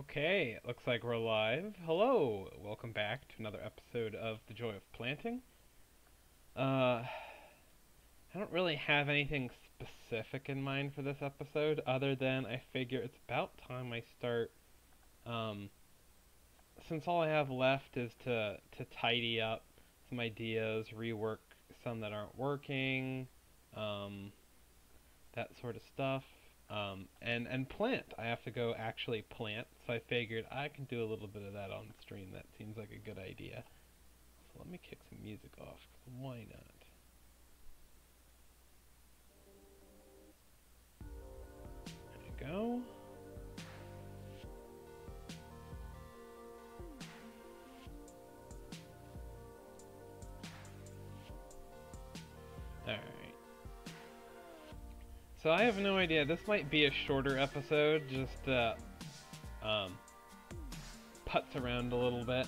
Okay, it looks like we're live. Hello, welcome back to another episode of The Joy of Planting. I don't really have anything specific in mind for this episode, other than I figure it's about time I start. Um, since all I have left is to tidy up some ideas, rework some that aren't working, um, that sort of stuff. And plant. I have to go actually plant, so I figured I can do a little bit of that on stream. That seems like a good idea. So let me kick some music off, 'cause why not? There we go. Alright. So I have no idea. This might be a shorter episode, just um, putz around a little bit.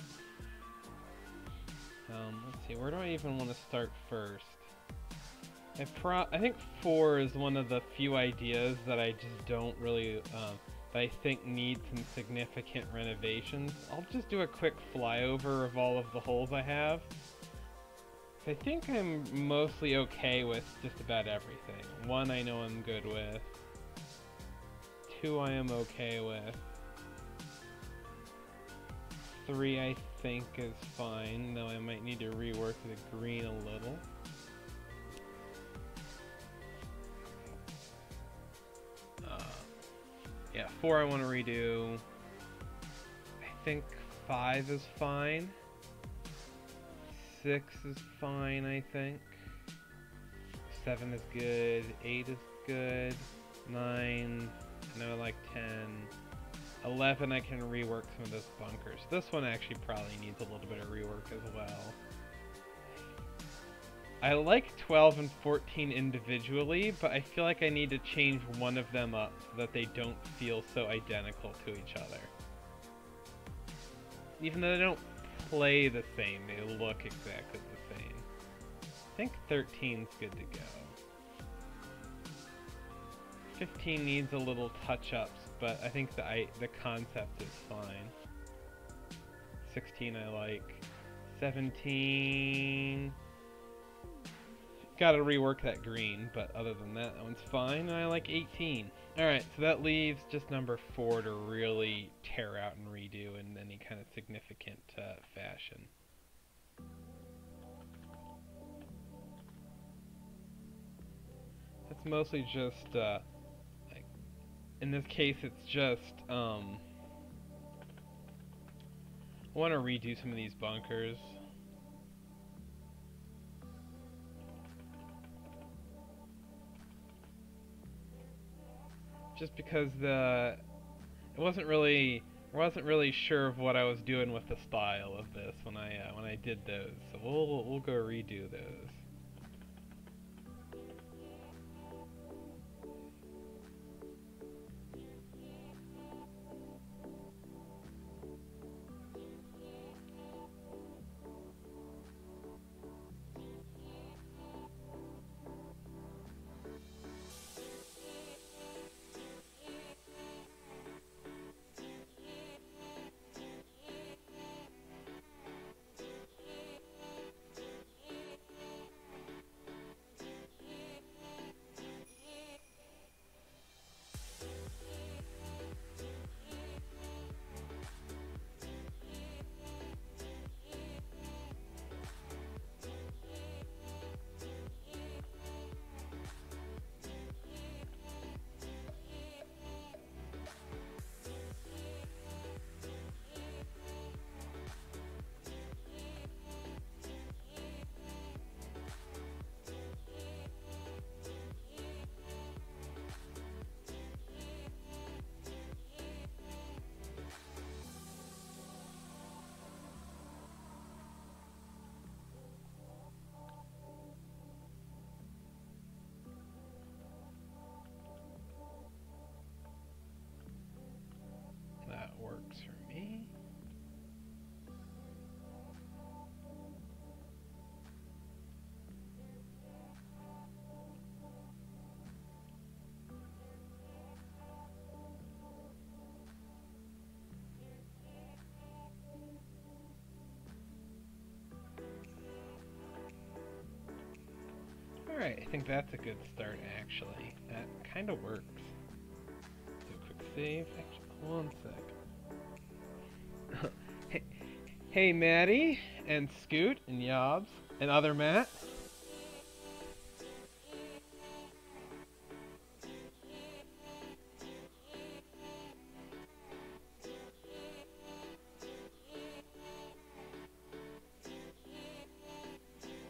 Let's see, where do I even want to start first? I think 4 is one of the few ideas that I just don't really, that I think need some significant renovations. I'll just do a quick flyover of all of the holes I have. I think I'm mostly okay with just about everything. 1 I know I'm good with. 2 I am okay with. 3 I think is fine, though I might need to rework the green a little. Yeah, 4 I want to redo. I think 5 is fine. 6 is fine, I think. 7 is good. 8 is good. 9, I know I like 10. 11 I can rework some of those bunkers. This one actually probably needs a little bit of rework as well. I like 12 and 14 individually, but I feel like I need to change one of them up so that they don't feel so identical to each other. Even though they don't play the same, they look exactly the same. I think 13's good to go. 15 needs a little touch-ups, but I think the concept is fine. 16 I like. 17... Gotta rework that green, but other than that, that one's fine, and I like 18. Alright, so that leaves just number 4 to really tear out and redo in any kind of significant fashion. It's mostly just, like, in this case it's just, I want to redo some of these bunkers. Just because I wasn't really sure of what I was doing with the style of this when I did those. So we'll go redo those. think that's a good start, actually. That kind of works. Do a quick save. Actually, hold on a sec. Hey, hey, Maddie, and Scoot, and Yobs, and other Matt.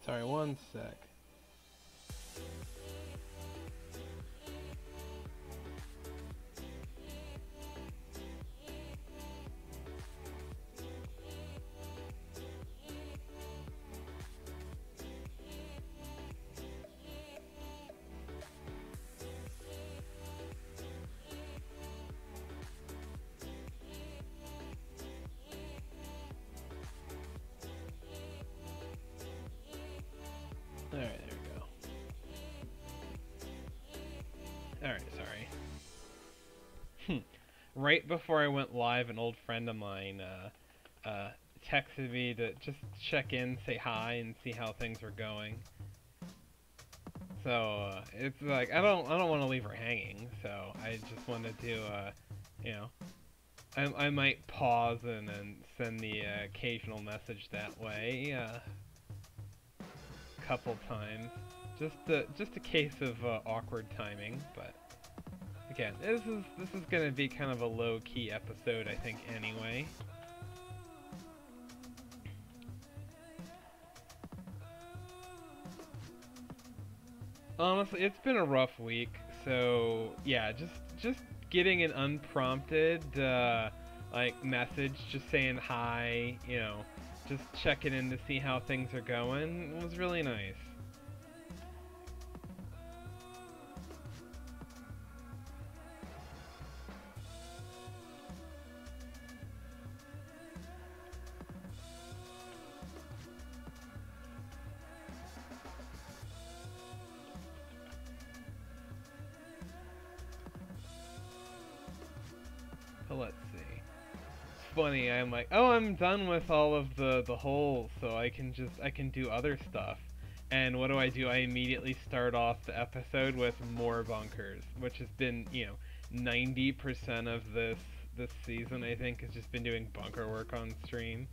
Sorry, one sec. Alright, there we go. Alright, sorry. Right before I went live, an old friend of mine texted me to just check in, say hi, and see how things were going. So it's like I don't want to leave her hanging. So I just wanted to, you know, I might pause and send the occasional message that way, a couple times, just a case of awkward timing. But again, this is gonna be kind of a low-key episode, I think, anyway. Honestly, it's been a rough week, so yeah, just getting an unprompted like message, just saying hi, you know, just checking in to see how things are going was really nice. But let's see. It's funny, I'm like, oh, I'm done with all of the holes, so I can do other stuff. And what do? I immediately start off the episode with more bunkers, which has been, you know, 90% of this season, I think, has just been doing bunker work on stream.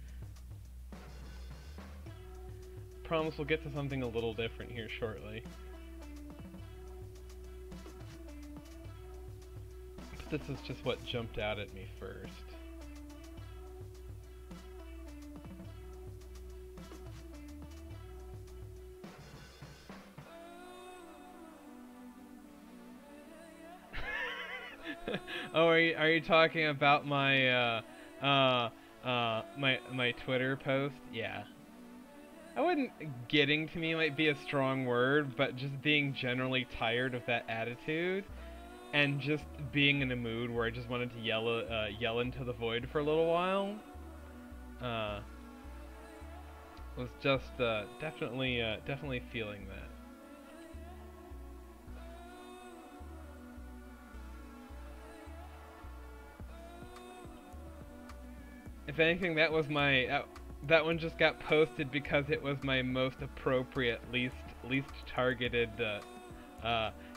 Promise we'll get to something a little different here shortly. But this is just what jumped out at me first. Oh, are you talking about my my Twitter post? Yeah. I wouldn't, getting to me might be a strong word, but just being generally tired of that attitude, and just being in a mood where I just wanted to yell into the void for a little while, was just definitely feeling that. If anything, that was my that one just got posted because it was my most appropriate, least targeted,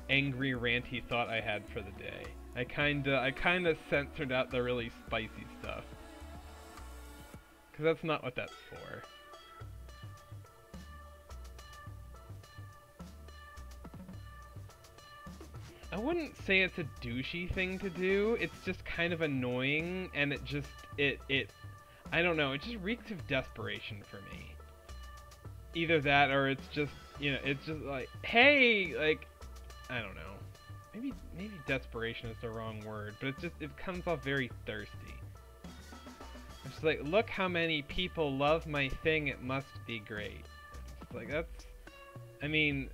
angry, ranty thought I had for the day. I kinda censored out the really spicy stuff, cause that's not what that's for. I wouldn't say it's a douchey thing to do. It's just kind of annoying, and it I don't know, it just reeks of desperation for me. Either that, or it's just, you know, it's just like, hey, like, I don't know. Maybe desperation is the wrong word, but it comes off very thirsty. It's like, look how many people love my thing, it must be great. It's like, that's, I mean,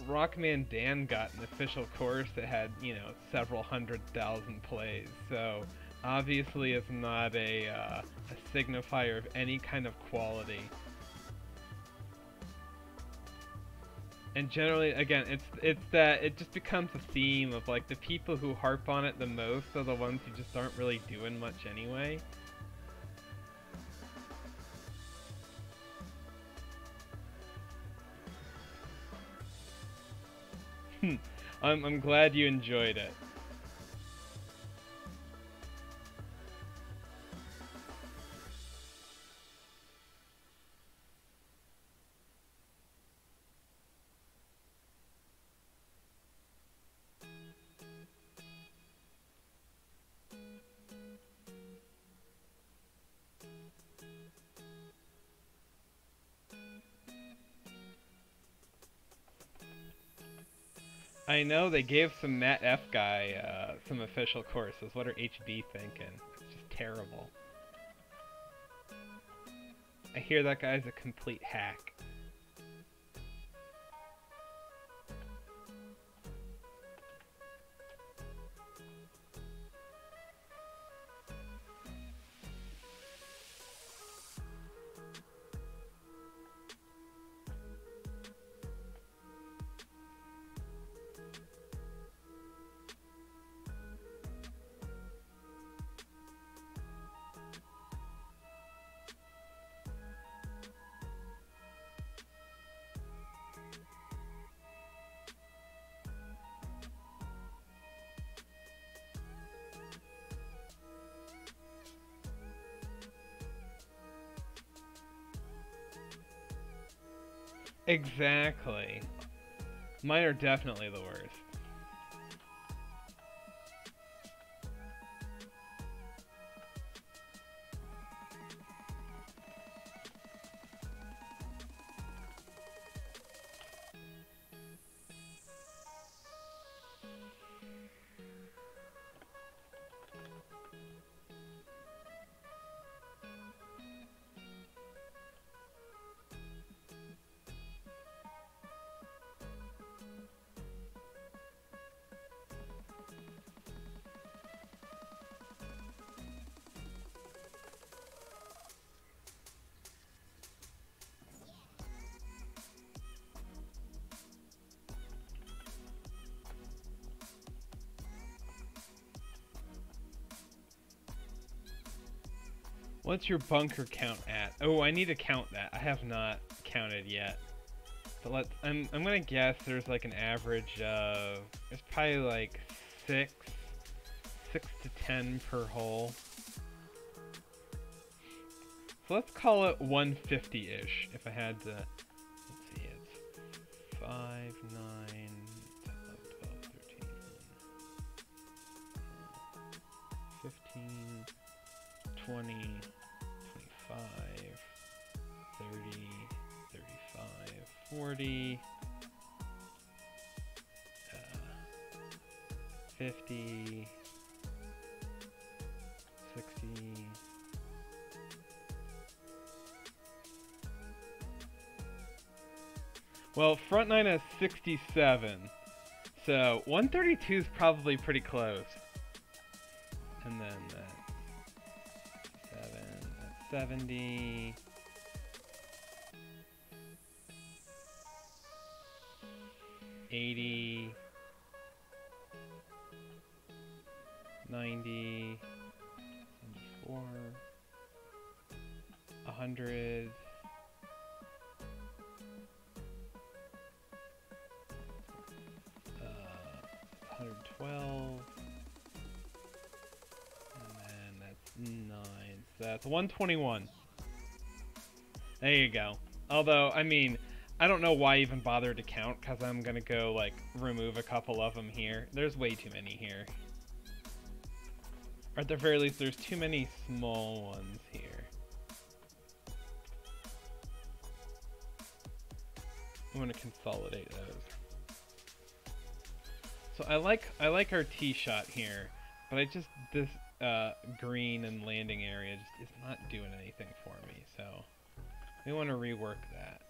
Rockman Dan got an official course that had, you know, several 100,000 plays, so obviously it's not a signifier of any kind of quality. And generally, again, it's that it just becomes a theme of, like, the people who harp on it the most are the ones who just aren't really doing much anyway. I'm glad you enjoyed it. I know they gave some Matt F guy some official courses. What are HB thinking? It's just terrible. I hear that guy's a complete hack. Exactly. Mine are definitely the worst. What's your bunker count at? Oh, I need to count that. I have not counted yet. But I'm gonna guess there's like an average of, there's probably like 6 to 10 per hole. So let's call it 150-ish if I had to. Let's see, it's 5, 9, 10, 11, 12, 13, 15, 20, 25, 30, 35, 40, 50, 60. Well, front 9 has 67, so 132 is probably pretty close. And then that's 7, that's 70. 80, 90, 74, 100, 112, and then that's 9, so that's 121. There you go. Although, I mean, I don't know why I even bother to count, because I'm going to go, like, remove a couple of them here. There's way too many here. Or at the very least, there's too many small ones here. I'm going to consolidate those. So I like our tee shot here, but this green and landing area just is not doing anything for me, so we want to rework that.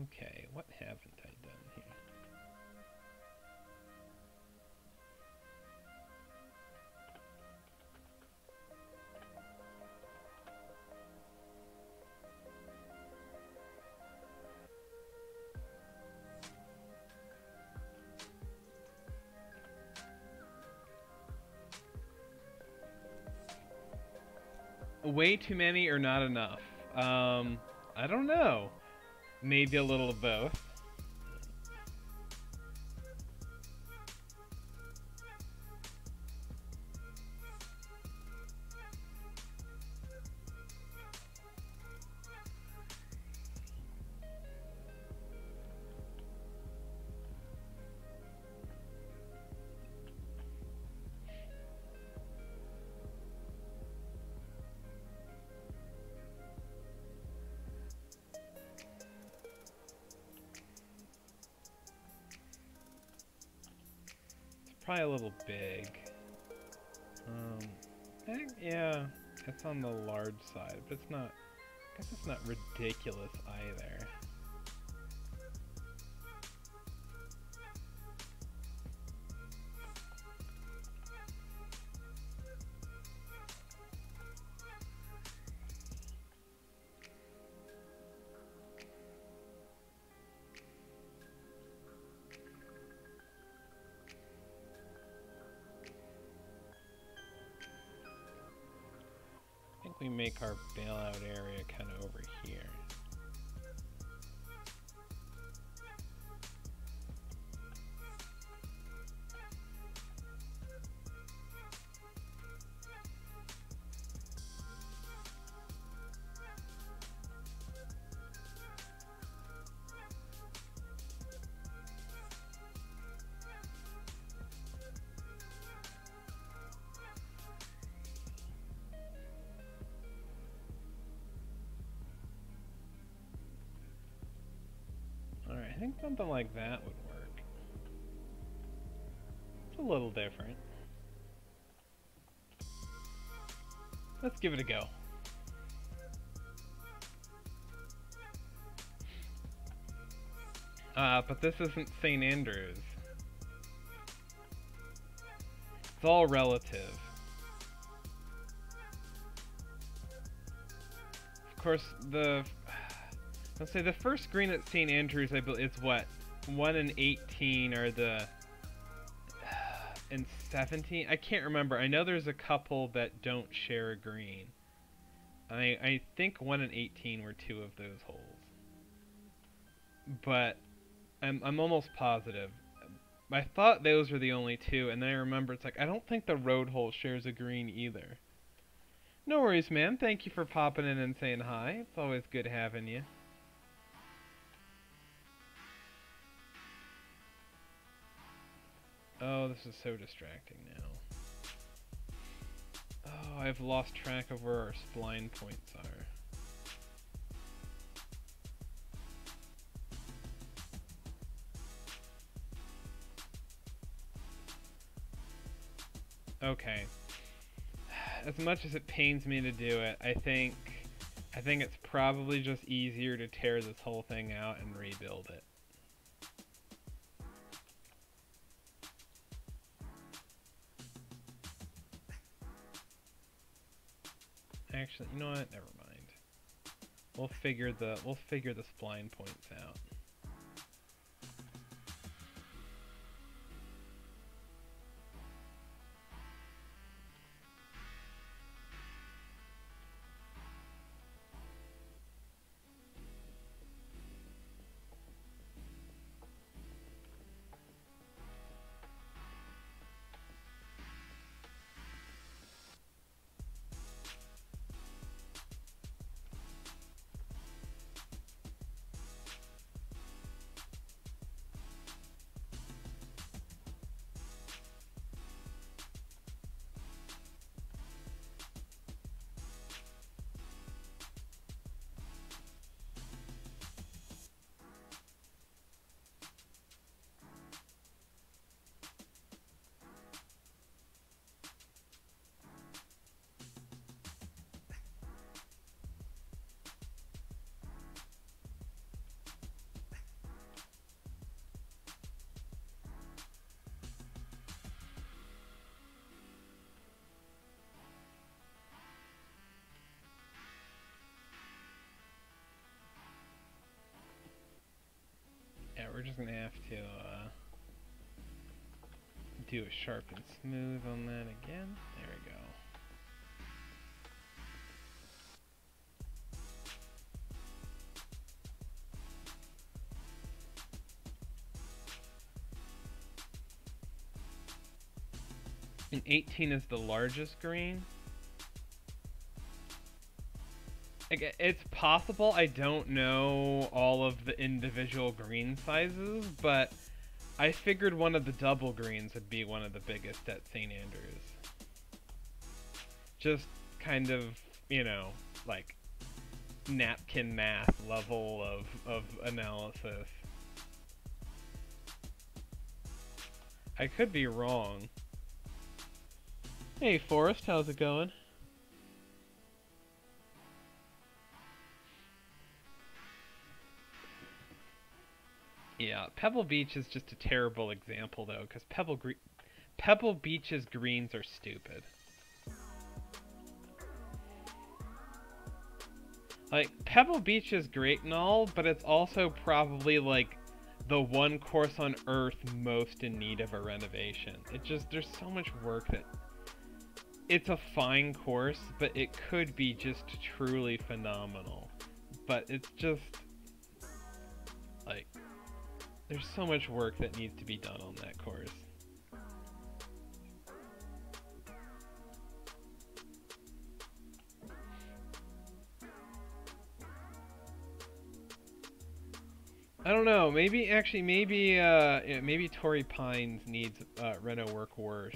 Okay, what haven't I done here? way too many or not enough? I don't know. Maybe a little of both. Probably a little big. Yeah, it's on the large side, but it's not. I guess it's not ridiculous either. I think we make our bailout area kind of over here. Alright, I think something like that would work. It's a little different. Let's give it a go. But this isn't St. Andrews. It's all relative. Of course, let's say the first green at St. Andrews, I believe, is what? 1 in 18 or and 17? I can't remember. I know there's a couple that don't share a green. I think 1 in 18 were 2 of those holes. But I'm almost positive. I thought those were the only 2, and then I remember it's like, I don't think the road hole shares a green either. No worries, man. Thank you for popping in and saying hi. It's always good having you. Oh, this is so distracting now. Oh, I've lost track of where our spline points are. Okay. As much as it pains me to do it, I think it's probably just easier to tear this whole thing out and rebuild it. Actually, you know what? Never mind. We'll figure the spline points out. Yeah, we're just gonna have to do a sharp and smooth on that again. There we go. And 18 is the largest green. It's possible. I don't know all of the individual green sizes, but I figured one of the double greens would be one of the biggest at St. Andrews. Just kind of, you know, like napkin math level of analysis. I could be wrong. Hey Forrest, how's it going? Yeah, Pebble Beach is just a terrible example though, because Pebble Beach's greens are stupid. Like, Pebble Beach is great and all, but it's also probably like the one course on Earth most in need of a renovation. There's so much work that it's a fine course, but it could be just truly phenomenal. But it's just like there's so much work that needs to be done on that course. I don't know. Maybe Torrey Pines needs reno work worse.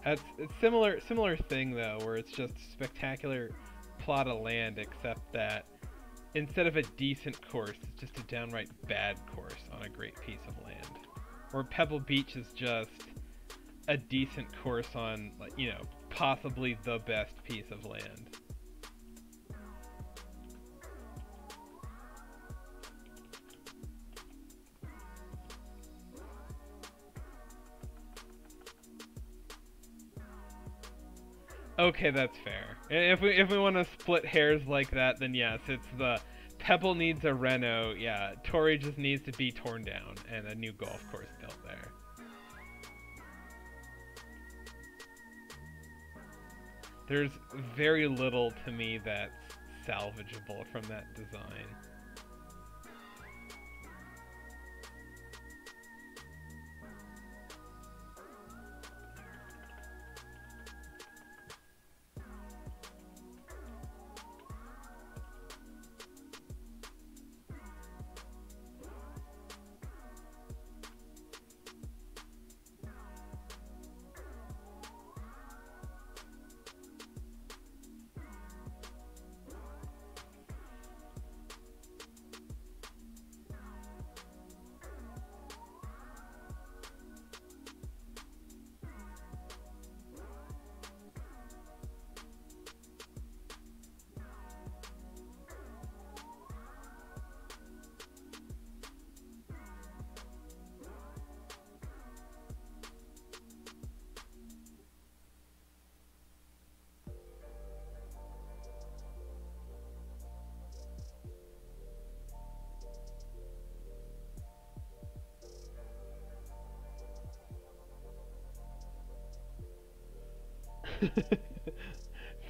It's similar thing though, where it's just a spectacular plot of land, except that instead of a decent course, it's just a downright bad course on a great piece of land. Where Pebble Beach is just a decent course on, like, you know, possibly the best piece of land. Okay, that's fair. If we want to split hairs like that, then yes, it's the Pebble needs a reno. Yeah, Torrey just needs to be torn down and a new golf course built there. There's very little to me that's salvageable from that design.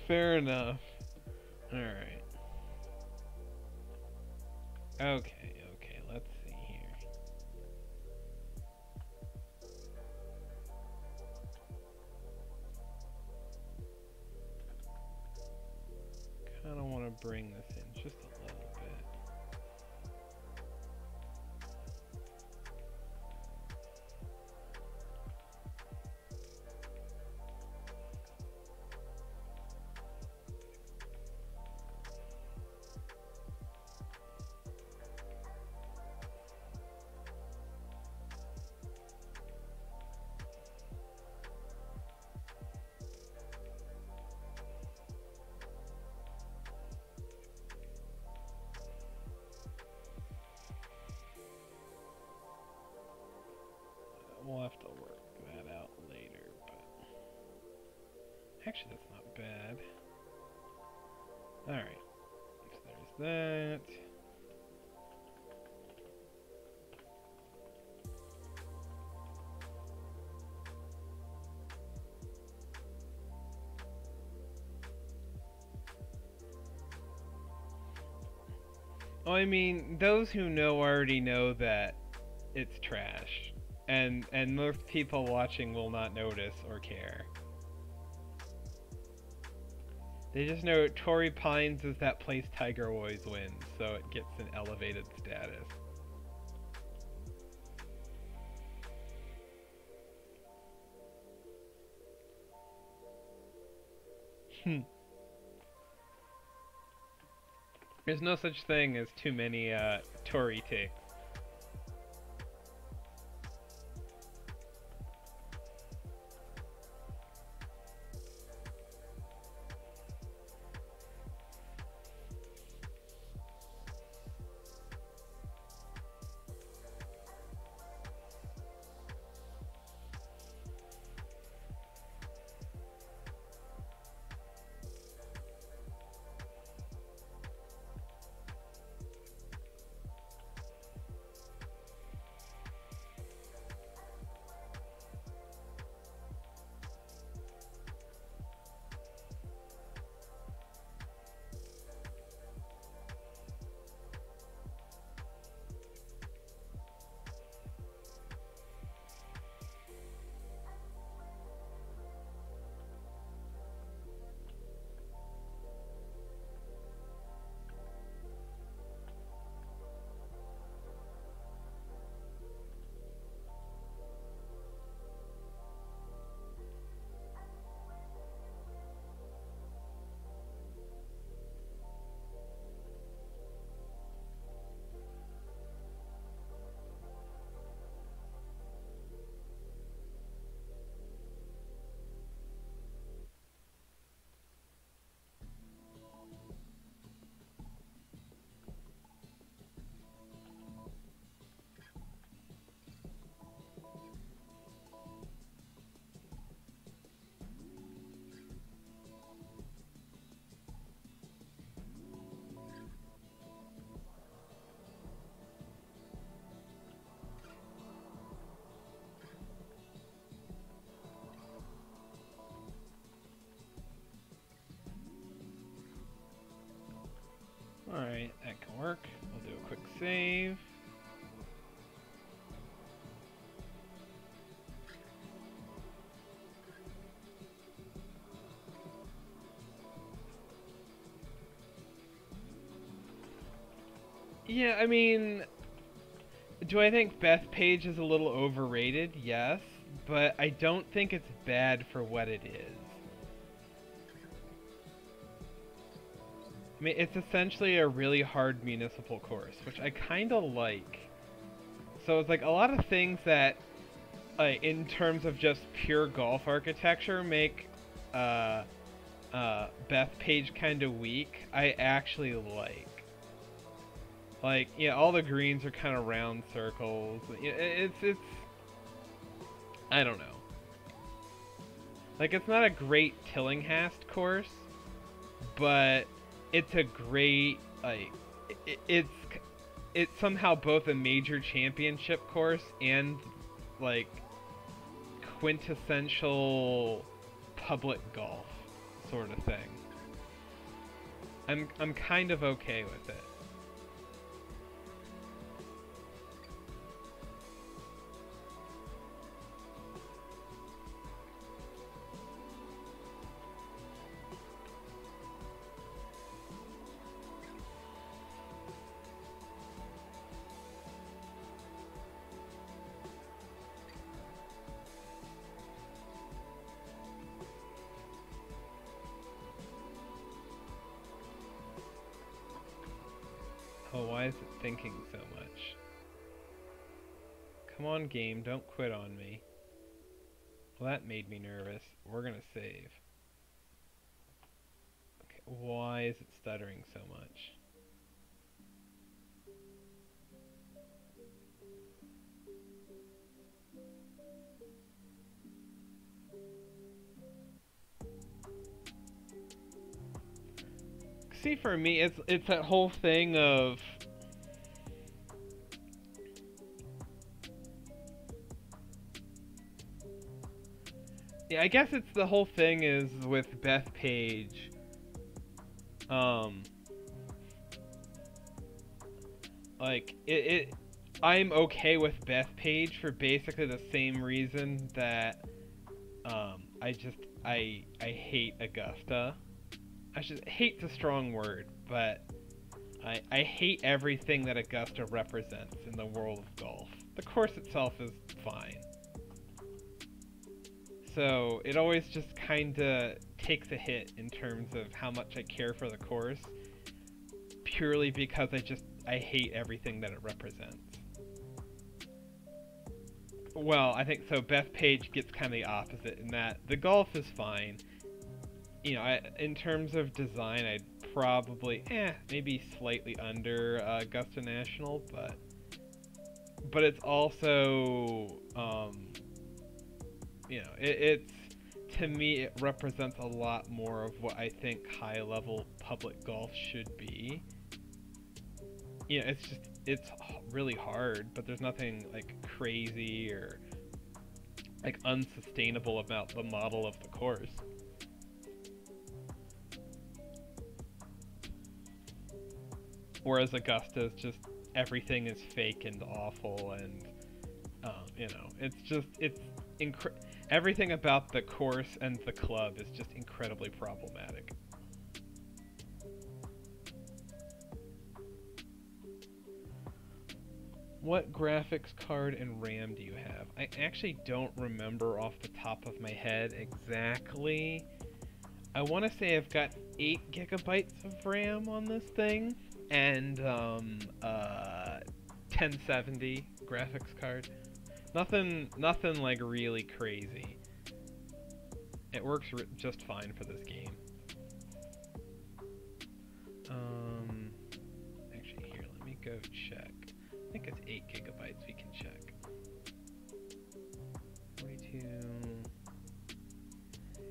Fair enough. Alright. Okay, let's see here. Kinda wanna bring this in just a little bit. We'll have to work that out later, but actually that's not bad. Alright, so there's that. Oh, I mean, those who know already know that it's trash. and most people watching will not notice or care. They just know Torrey Pines is that place Tiger always wins, so it gets an elevated status. There's no such thing as too many Torrey takes. Alright, that can work. We'll do a quick save. Yeah, I mean, do I think Bethpage is a little overrated? Yes, but I don't think it's bad for what it is. I mean, it's essentially a really hard municipal course, which I kind of like. So it's like a lot of things that, in terms of just pure golf architecture, make Bethpage kind of weak, I actually like. Like, yeah, all the greens are kind of round circles. It's I don't know. Like, it's not a great Tillinghast course, but it's a great, like, it's somehow both a major championship course and, like, quintessential public golf sort of thing. I'm kind of okay with it. Oh, why is it thinking so much? Come on, game, don't quit on me. Well, that made me nervous. We're gonna save. Okay, why is it stuttering so much? See, for me, it's that whole thing of yeah, I guess it's the whole thing is with Bethpage. Like it I'm okay with Bethpage for basically the same reason that I hate Augusta. I should hate's a strong word, but I hate everything that Augusta represents in the world of golf. The course itself is fine. So it always just kinda takes a hit in terms of how much I care for the course, purely because I hate everything that it represents. Well, I think so. Bethpage gets kind of the opposite in that the golf is fine. You know, in terms of design, I'd probably, maybe slightly under Augusta National, but it's also, you know, it's, to me, it represents a lot more of what I think high-level public golf should be. You know, it's really hard, but there's nothing, like, crazy or, like, unsustainable about the model of the course. Whereas Augusta's just, everything is fake and awful, and, you know, everything about the course and the club is just incredibly problematic. What graphics card and RAM do you have? I actually don't remember off the top of my head exactly. I want to say I've got 8 gigabytes of RAM on this thing, and 1070 graphics card. Nothing like really crazy. It works just fine for this game. Actually, here, let me go check. I think it's 8 gigabytes. We can check. 42.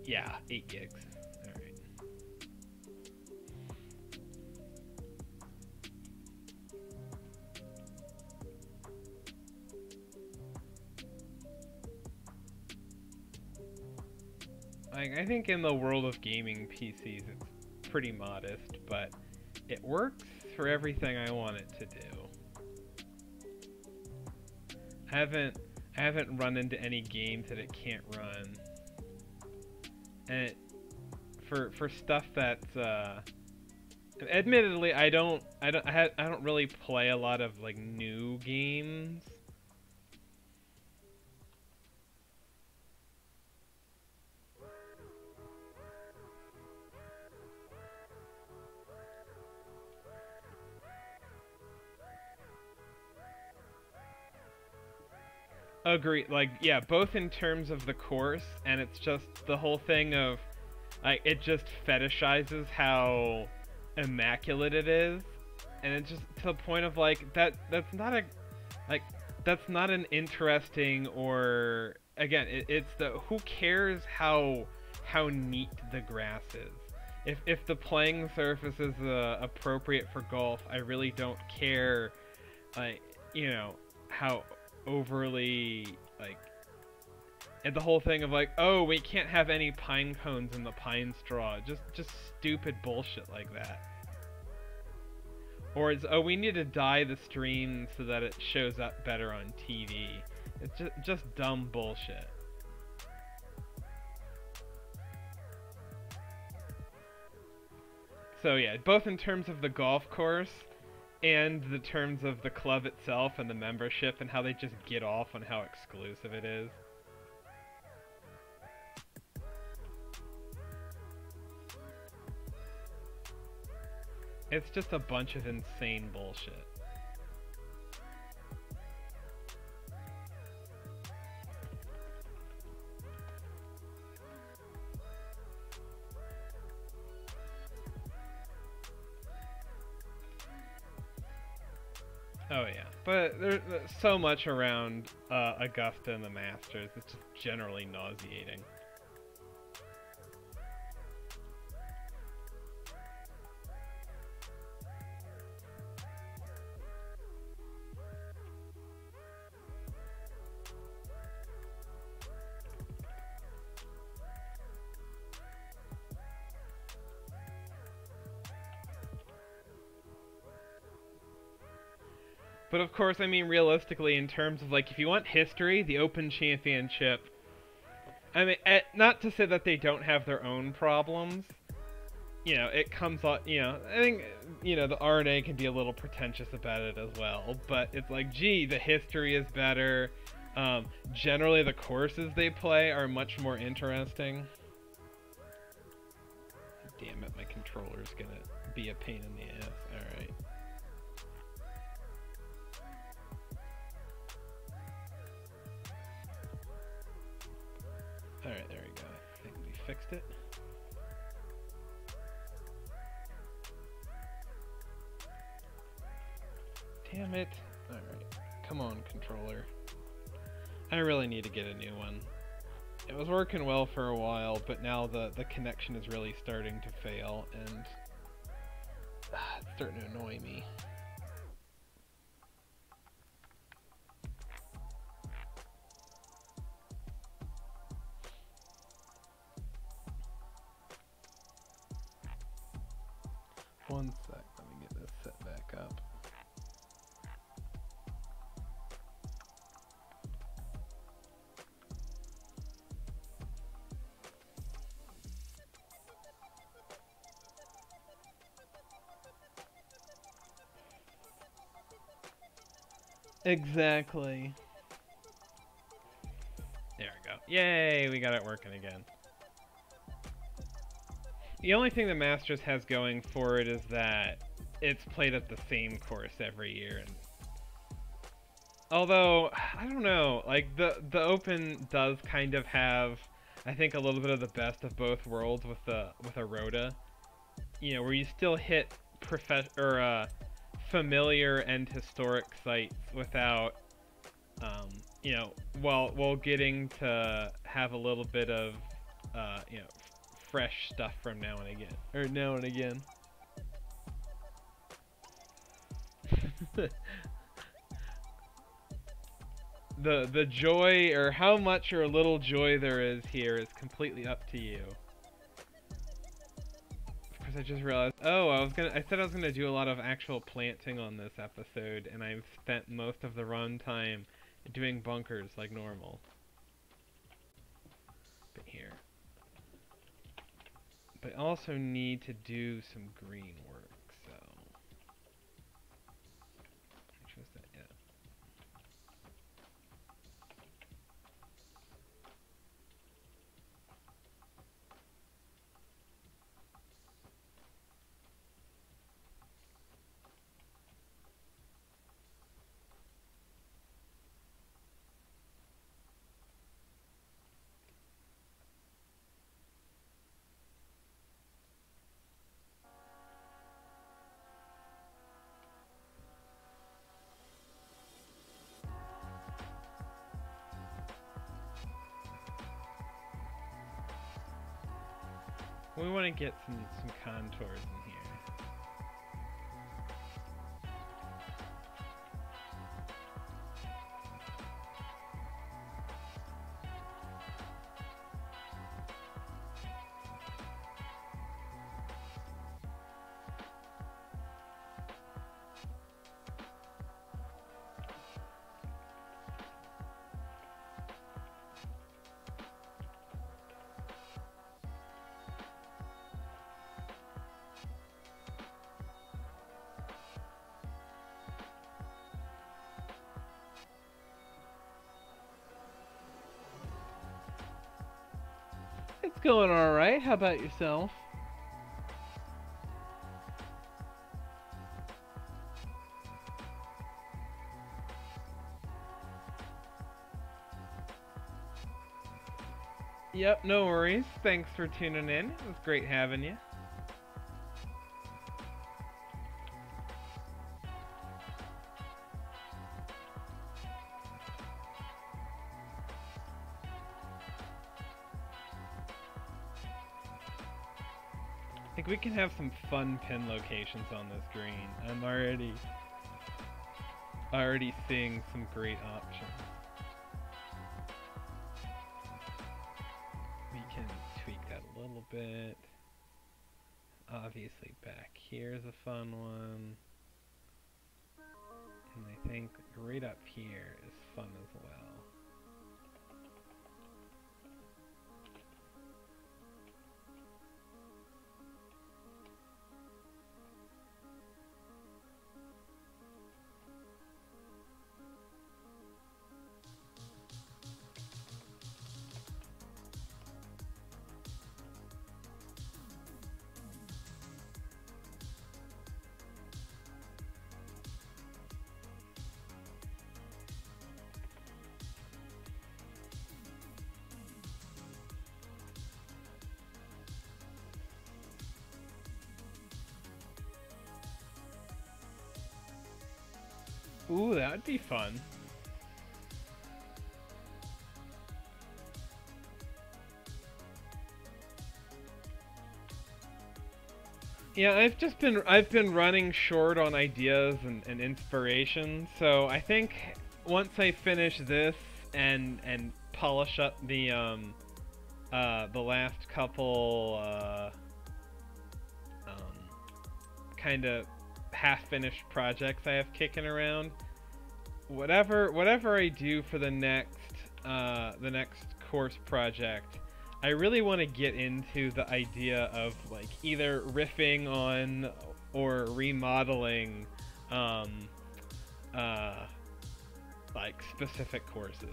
Yeah, 8 gigs. Alright. I think in the world of gaming PCs, it's pretty modest, but it works for everything I want it to do. I haven't run into any games that it can't run, and for stuff that's admittedly I don't really play a lot of like new games. Agree, like, yeah, both in terms of the course, and it's just the whole thing of, like, it just fetishizes how immaculate it is, and it's just to the point of, like, that's not a, like, that's not an interesting, or, again, it's the, who cares how neat the grass is? If the playing surface is appropriate for golf, I really don't care, like, you know, how overly, like, and the whole thing of like, oh, we can't have any pine cones in the pine straw, just stupid bullshit like that. Or it's, oh, we need to dye the stream so that it shows up better on TV. It's just dumb bullshit. So yeah, both in terms of the golf course and the terms of the club itself and the membership and how they just get off on how exclusive it is. It's just a bunch of insane bullshit. Oh yeah, but there's so much around Augusta and the Masters, it's just generally nauseating. But of course, I mean, realistically, in terms of, like, if you want history, the Open Championship, I mean, not to say that they don't have their own problems, you know, it comes on, you know, I think, you know, the R&A can be a little pretentious about it as well, but it's like, gee, the history is better, generally the courses they play are much more interesting. Damn it, my controller's gonna be a pain in the ass. Alright. Alright, there we go. I think we fixed it. Damn it. Alright. Come on, controller. I really need to get a new one. It was working well for a while, but now the connection is really starting to fail, and it's starting to annoy me. One sec, let me get this set back up. Exactly. There we go. Yay, we got it working again. The only thing the Masters has going for it is that it's played at the same course every year. And although, I don't know, like, the Open does kind of have, I think, a little bit of the best of both worlds with a Rota. You know, where you still hit familiar and historic sites without, you know, while getting to have a little bit of, you know, fresh stuff from now and again. The joy, or how much or little joy there is here, is completely up to you. Of course, I just realized, oh, I said I was gonna do a lot of actual planting on this episode, and I've spent most of the run time doing bunkers like normal. But here. But I also need to do some green work, so... Which was that? Yeah. We want to get some contours in here. It's going alright. How about yourself? Yep, no worries. Thanks for tuning in. It was great having you. I think we can have some fun pin locations on this green. I'm already seeing some great options. We can tweak that a little bit. Obviously back here is a fun one. And I I think right up here is fun as well. Ooh, that would be fun. Yeah, I've been running short on ideas and inspiration, so I think once I finish this and polish up the last couple kind of half-finished projects I have kicking around, whatever I do for the next course project, I really want to get into the idea of like either riffing on or remodeling uh, like specific courses.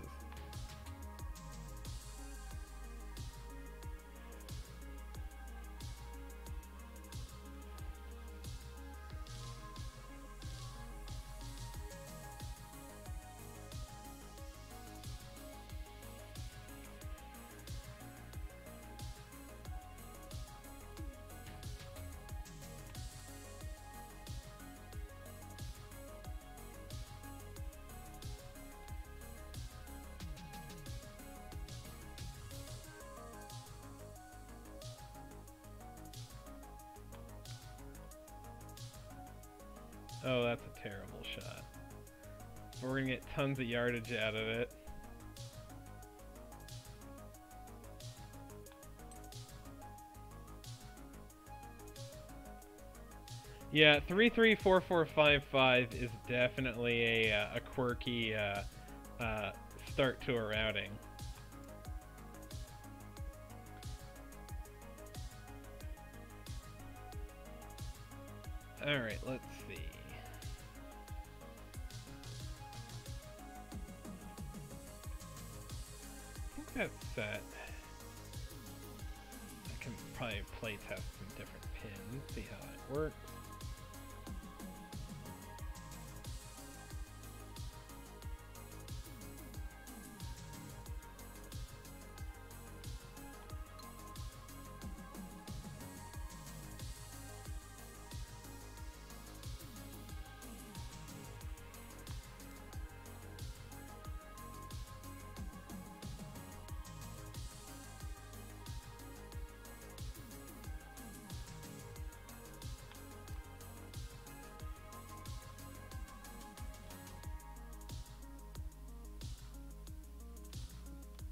Oh, that's a terrible shot. We're gonna get tons of yardage out of it. Yeah, 334455 is definitely a quirky start to a routing. Alright, let's see. I think that's set. I can probably play test some different pins, see how that works.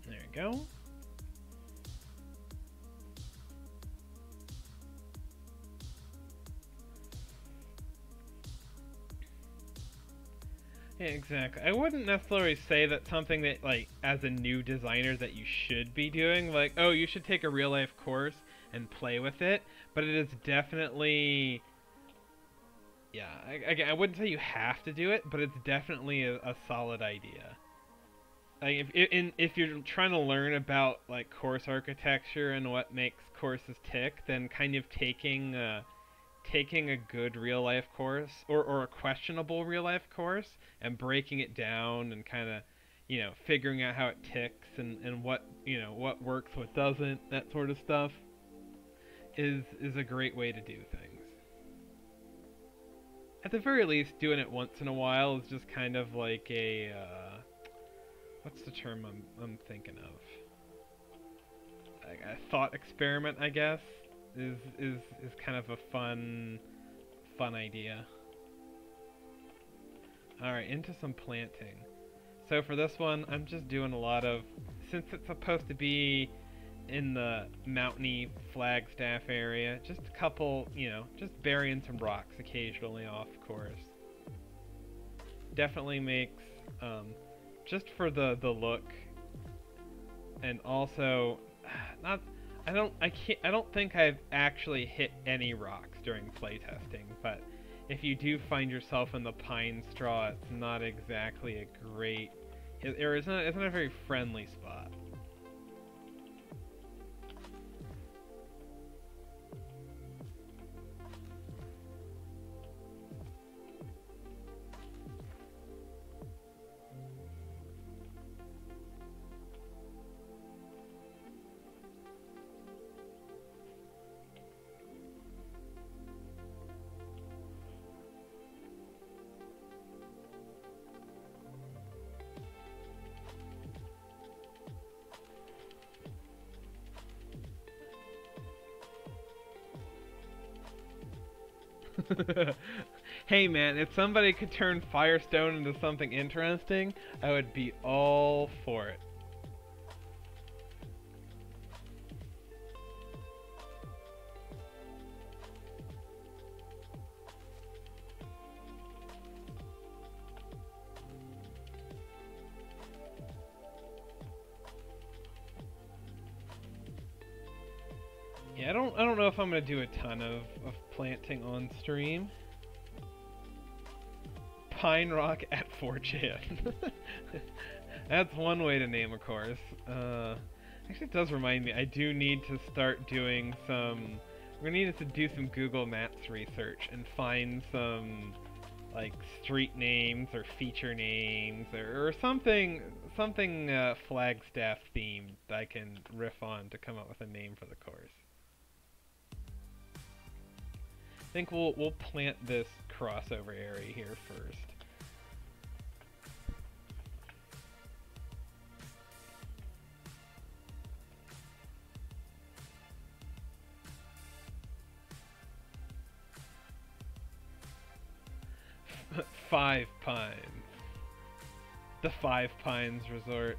There we go. Yeah, exactly. I wouldn't necessarily say that's something that, like, as a new designer that you should be doing. Like, oh, you should take a real-life course and play with it. But it is definitely... Yeah, I wouldn't say you have to do it, but it's definitely a solid idea. Like, if you're trying to learn about, like, course architecture and what makes courses tick, then kind of taking a good real life course or a questionable real life course and breaking it down and kind of figuring out how it ticks and what what works, what doesn't, that sort of stuff is a great way to do things. At the very least, doing it once in a while is just kind of like a what's the term I'm thinking of, like a thought experiment, I guess, is kind of a fun idea. Alright, into some planting. So for this one, I'm just doing a lot of, since it's supposed to be in the mountainy Flagstaff area, just a couple, just burying some rocks occasionally off course. definitely makes, just for the look, and also, not, I don't think I've actually hit any rocks during playtesting, but if you do find yourself in the pine straw, it's not exactly a great, it's not a very friendly spot. Hey man, if somebody could turn Firestone into something interesting, I would be all for it. Yeah, I don't know if I'm gonna do a ton of planting on stream. Pine Rock at 4chan. That's one way to name a course. Actually, it does remind me, I do need to start doing some... We're gonna need to do some Google Maps research and find some, like, street names or feature names or something Flagstaff themed that I can riff on to come up with a name for the course. I think we'll plant this crossover area here first. Five Pines. The Five Pines Resort.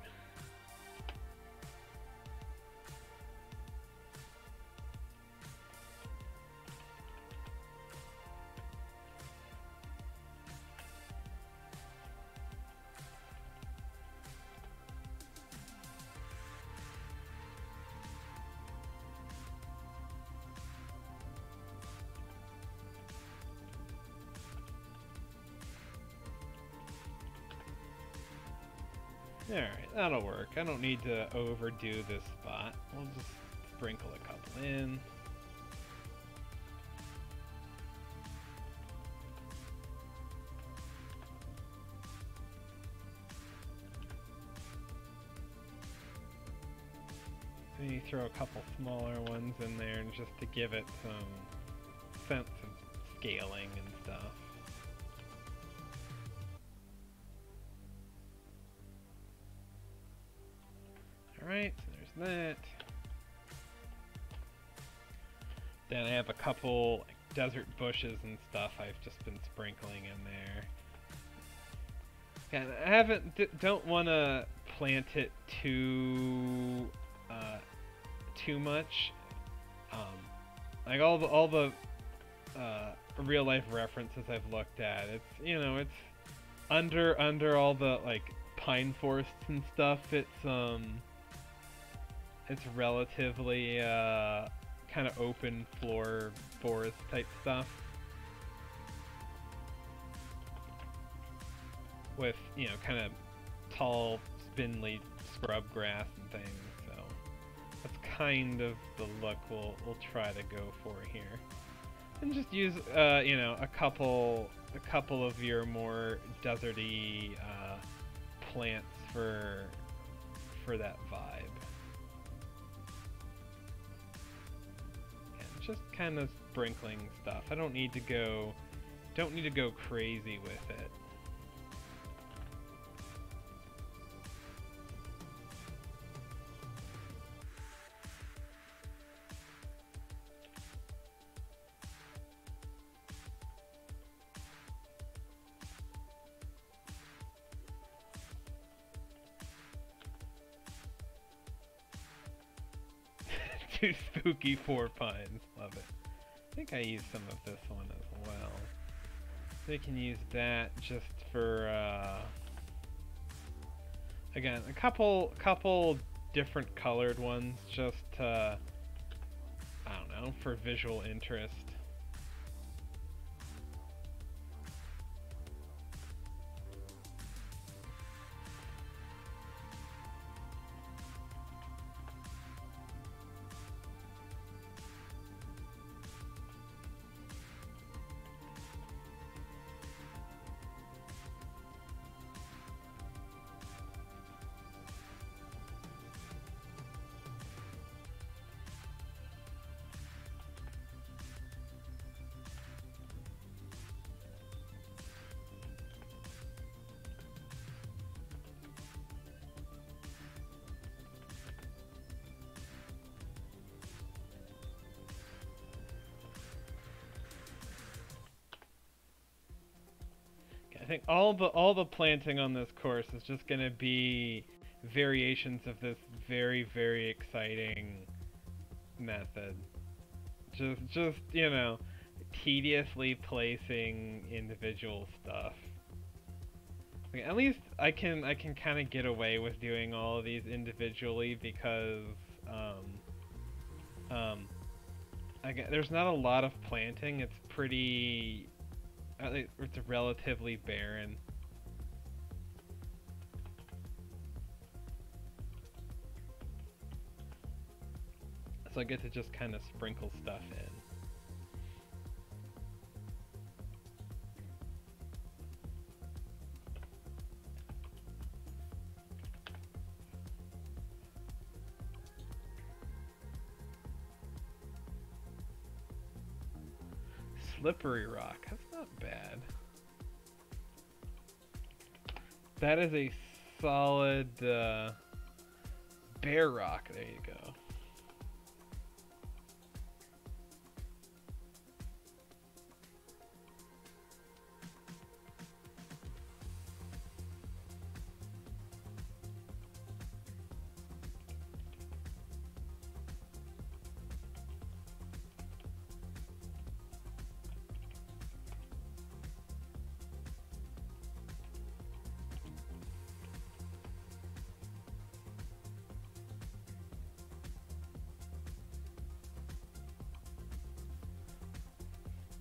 Alright, that'll work. I don't need to overdo this spot. We'll just sprinkle a couple in. Maybe throw a couple smaller ones in there and just to give it some sense of scaling and stuff. Alright, so there's that. Then I have a couple like, desert bushes and stuff I've just been sprinkling in there. And I don't want to plant it too much. Like all the real life references I've looked at, it's it's under all the like pine forests and stuff. It's relatively kind of open floor forest type stuff with kind of tall spindly scrub grass and things. So that's kind of the look we'll try to go for here, and just use a couple of your more deserty plants for that vibe. Just kind of sprinkling stuff. I don't need to go crazy with it. Too spooky 4 pines. Love it. I think I used some of this one as well. we can use that just for, again, a couple different colored ones, just to, I don't know, for visual interest. I think all the planting on this course is just gonna be variations of this very exciting method. Just you know, tediously placing individual stuff. Like, at least I can kind of get away with doing all of these individually because there's not a lot of planting. It's pretty. It's relatively barren. So I get to just kind of sprinkle stuff in. Slippery rock, that's not bad. That is a solid bare rock, there you go.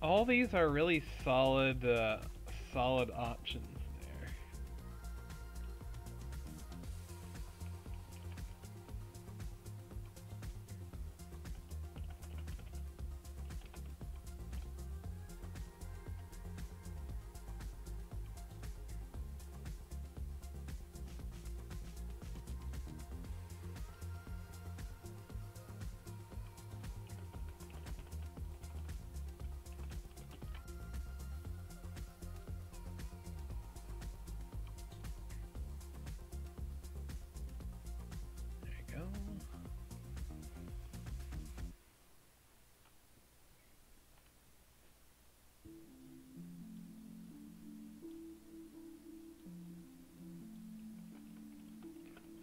All these are really solid, solid options there.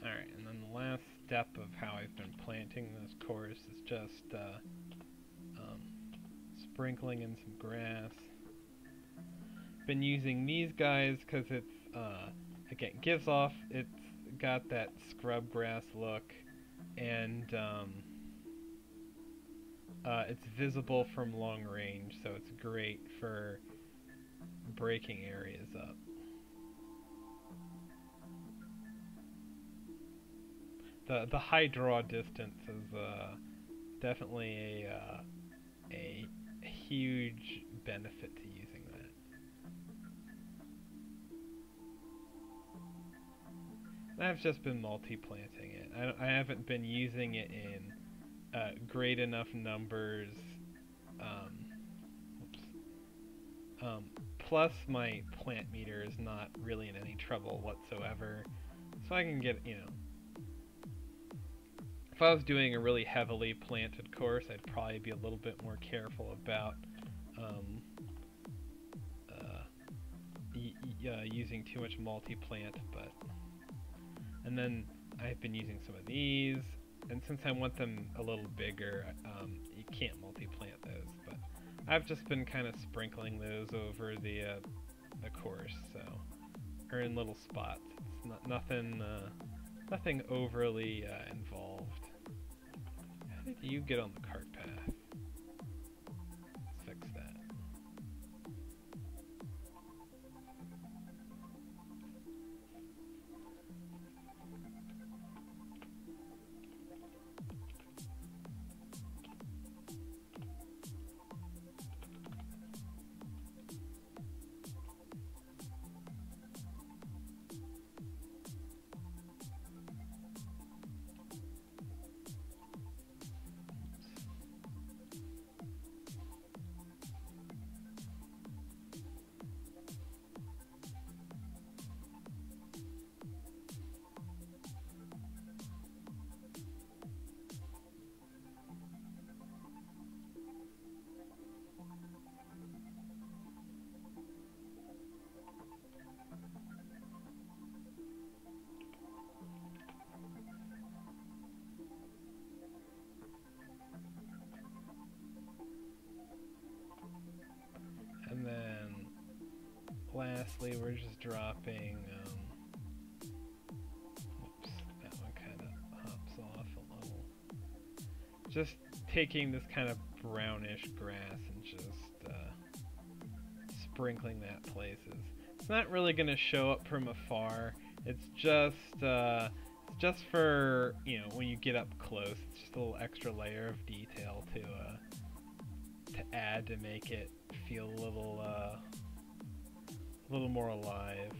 Alright, and then the last step of how I've been planting this course is just sprinkling in some grass. Been using these guys because it's, again, gives off, it's got that scrub grass look, and it's visible from long range, so it's great for breaking areas up. The high draw distance is definitely a huge benefit to using that. And I've just been multi-planting it. I haven't been using it in great enough numbers. Plus my plant meter is not really in any trouble whatsoever, so I can get, you know, if I was doing a really heavily planted course, I'd probably be a little bit more careful about using too much multi-plant, but... And then I've been using some of these, and since I want them a little bigger, you can't multi-plant those, but I've just been kind of sprinkling those over the course, so, or in little spots. It's nothing overly involved. How did you get on the cart path? Let's fix that. And then, lastly, we're just dropping, whoops, that one kind of hops off a little. Just taking this kind of brownish grass and just sprinkling that places. It's not really going to show up from afar. It's just for, you know, when you get up close. It's just a little extra layer of detail to add to make it feel a little more alive.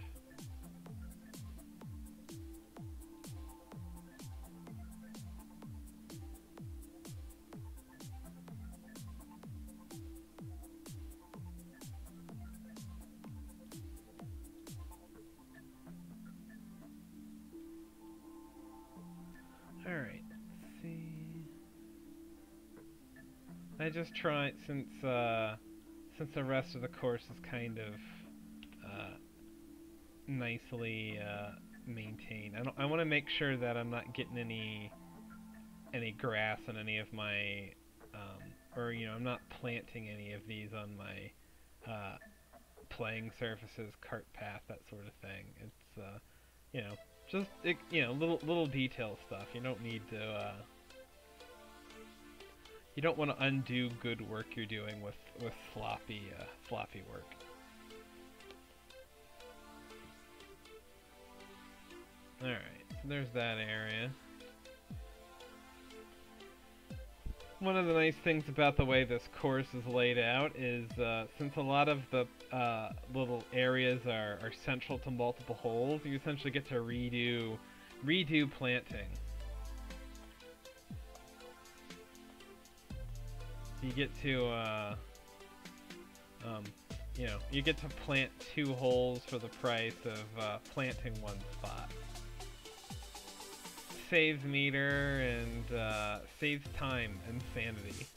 Alright, let's see. I just try, since the rest of the course is kind of nicely maintained. I want to make sure that I'm not getting any grass on any of my, or you know, I'm not planting any of these on my playing surfaces, cart path, that sort of thing. It's you know, just you know, little detail stuff. You don't need to. You don't want to undo good work you're doing with floppy work. Alright, so there's that area. One of the nice things about the way this course is laid out is since a lot of the little areas are central to multiple holes, you essentially get to redo planting. You get to you know, you get to plant 2 holes for the price of planting 1 spot. Saves meter and saves time and sanity.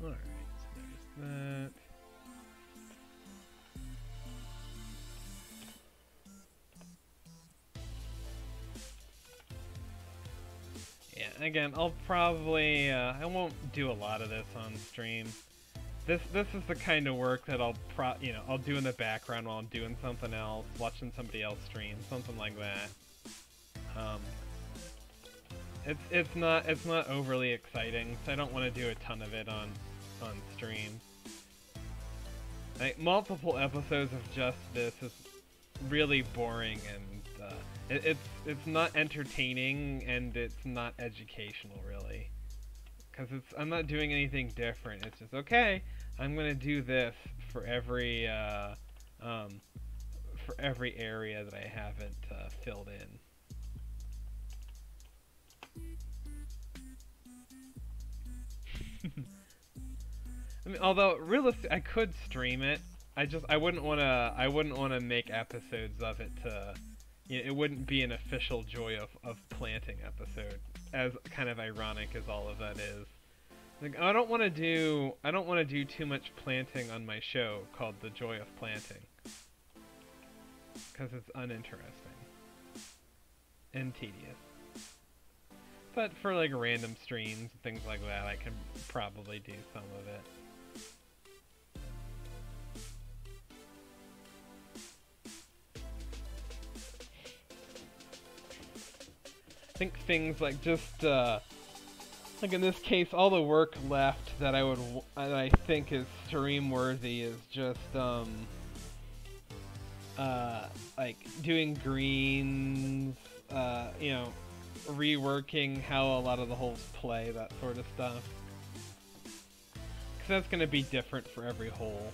Alright, so there's that. Yeah, again, I'll probably, I won't do a lot of this on stream. This is the kind of work that I'll I'll do in the background while I'm doing something else, watching somebody else stream, something like that. It's not overly exciting, so I don't want to do a ton of it on stream. Like, multiple episodes of just this is really boring, and It's not entertaining and it's not educational really, because I'm not doing anything different. It's just okay. I'm gonna do this for um, for every area that I haven't filled in. I mean, although realistically, I could stream it. I wouldn't wanna make episodes of it to. You know, it wouldn't be an official Joy of Planting episode, as kind of ironic as all of that is. Like, I don't want to do too much planting on my show called The Joy of Planting, because it's uninteresting and tedious. But for like random streams and things like that, I can probably do some of it. I think things like just like in this case, all the work left that I think is stream worthy is just like doing greens, you know, reworking how a lot of the holes play, that sort of stuff. Because that's going to be different for every hole.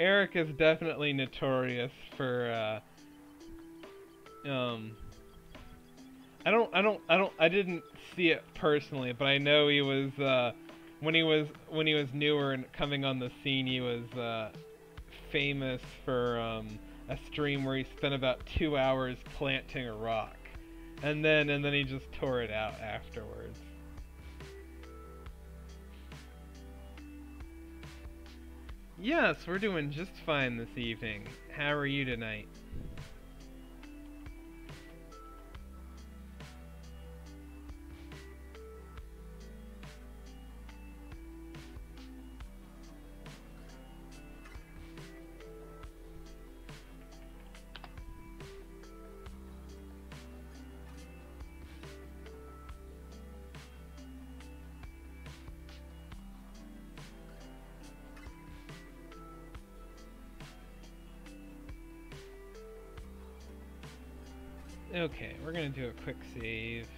Eric is definitely notorious for I didn't see it personally, but I know he was when he was newer and coming on the scene, he was famous for a stream where he spent about 2 hours planting a rock, and then he just tore it out afterwards. Yes, we're doing just fine this evening. How are you tonight? Okay, we're gonna do a quick save.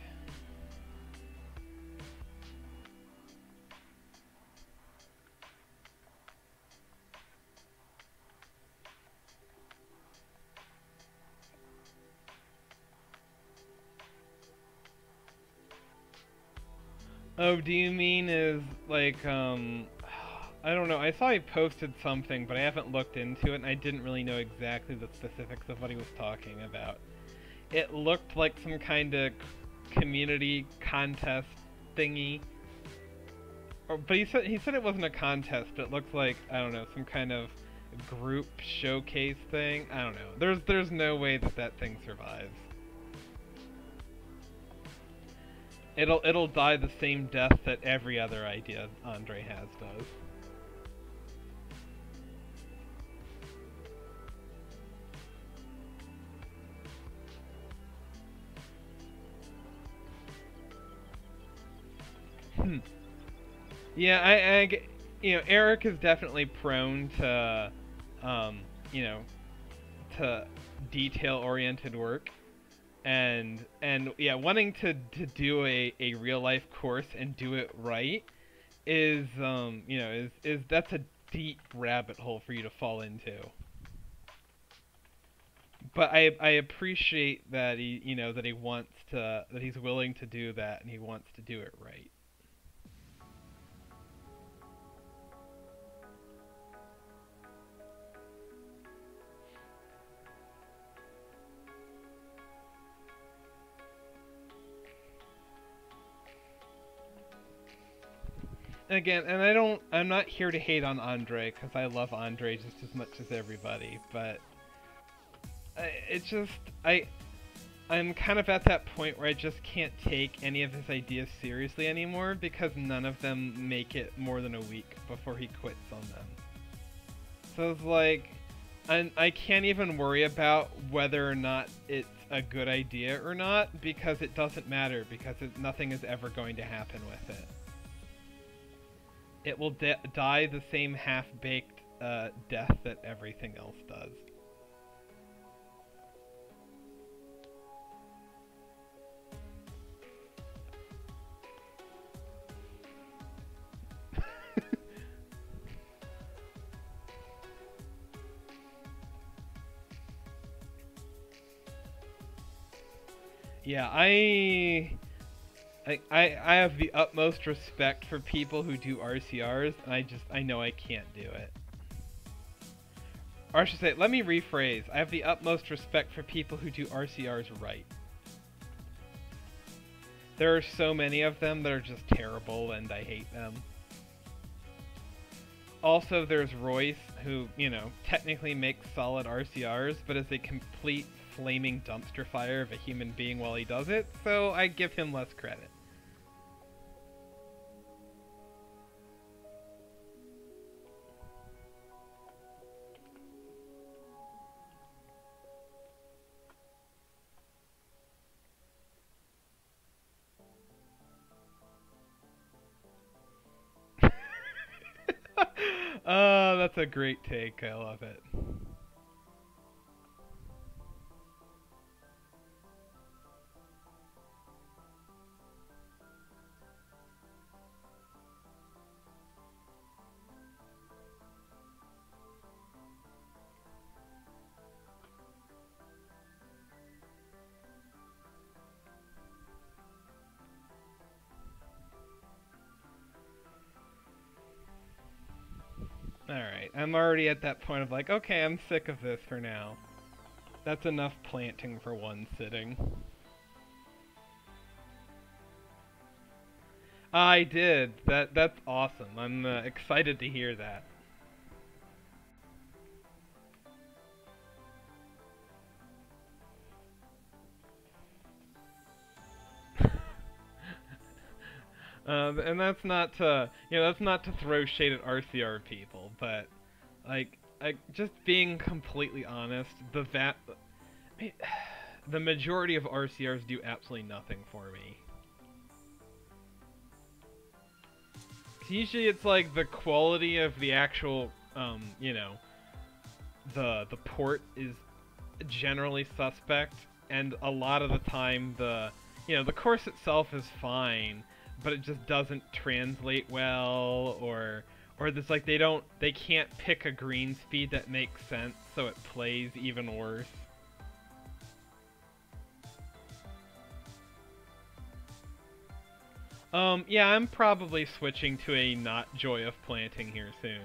Oh, do you mean is like I don't know. I saw he posted something, but I haven't looked into it, and I didn't really know exactly the specifics of what he was talking about. It looked like some kind of community contest thingy. But he said it wasn't a contest. It looked like, I don't know, some kind of group showcase thing. I don't know. There's no way that thing survives. It'll die the same death that every other idea Andre has does. Yeah, you know, Eric is definitely prone to, you know, to detail-oriented work, and yeah, wanting to do a real life course and do it right is, you know, is that's a deep rabbit hole for you to fall into. But I appreciate that he, you know, that he wants to, that he's willing to do that, and he wants to do it right. again, and I'm not here to hate on Andre, because I love Andre just as much as everybody, but it's just, I'm kind of at that point where I just can't take any of his ideas seriously anymore, because none of them make it more than a week before he quits on them. So it's like, I can't even worry about whether or not it's a good idea or not, because it doesn't matter, because nothing is ever going to happen with it. It will die the same half-baked death that everything else does. Yeah, I have the utmost respect for people who do RCRs, and I know I can't do it. Or I should say, let me rephrase. I have the utmost respect for people who do RCRs right. There are so many of them that are just terrible, and I hate them. Also, there's Royce, who, you know, technically makes solid RCRs, but is a complete flaming dumpster fire of a human being while he does it, so I give him less credit. Oh, that's a great take. I love it. Alright, I'm already at that point of like, okay, I'm sick of this for now. That's enough planting for one sitting. I did. That's awesome. I'm excited to hear that. And that's not to, that's not to throw shade at RCR people, but like, just being completely honest, the majority of RCRs do absolutely nothing for me. Usually it's like the quality of the actual, the port is generally suspect, and a lot of the time the course itself is fine, but it just doesn't translate well, or there's like they can't pick a green speed that makes sense, so it plays even worse. Yeah, I'm probably switching to a not Joy of Planting here soon.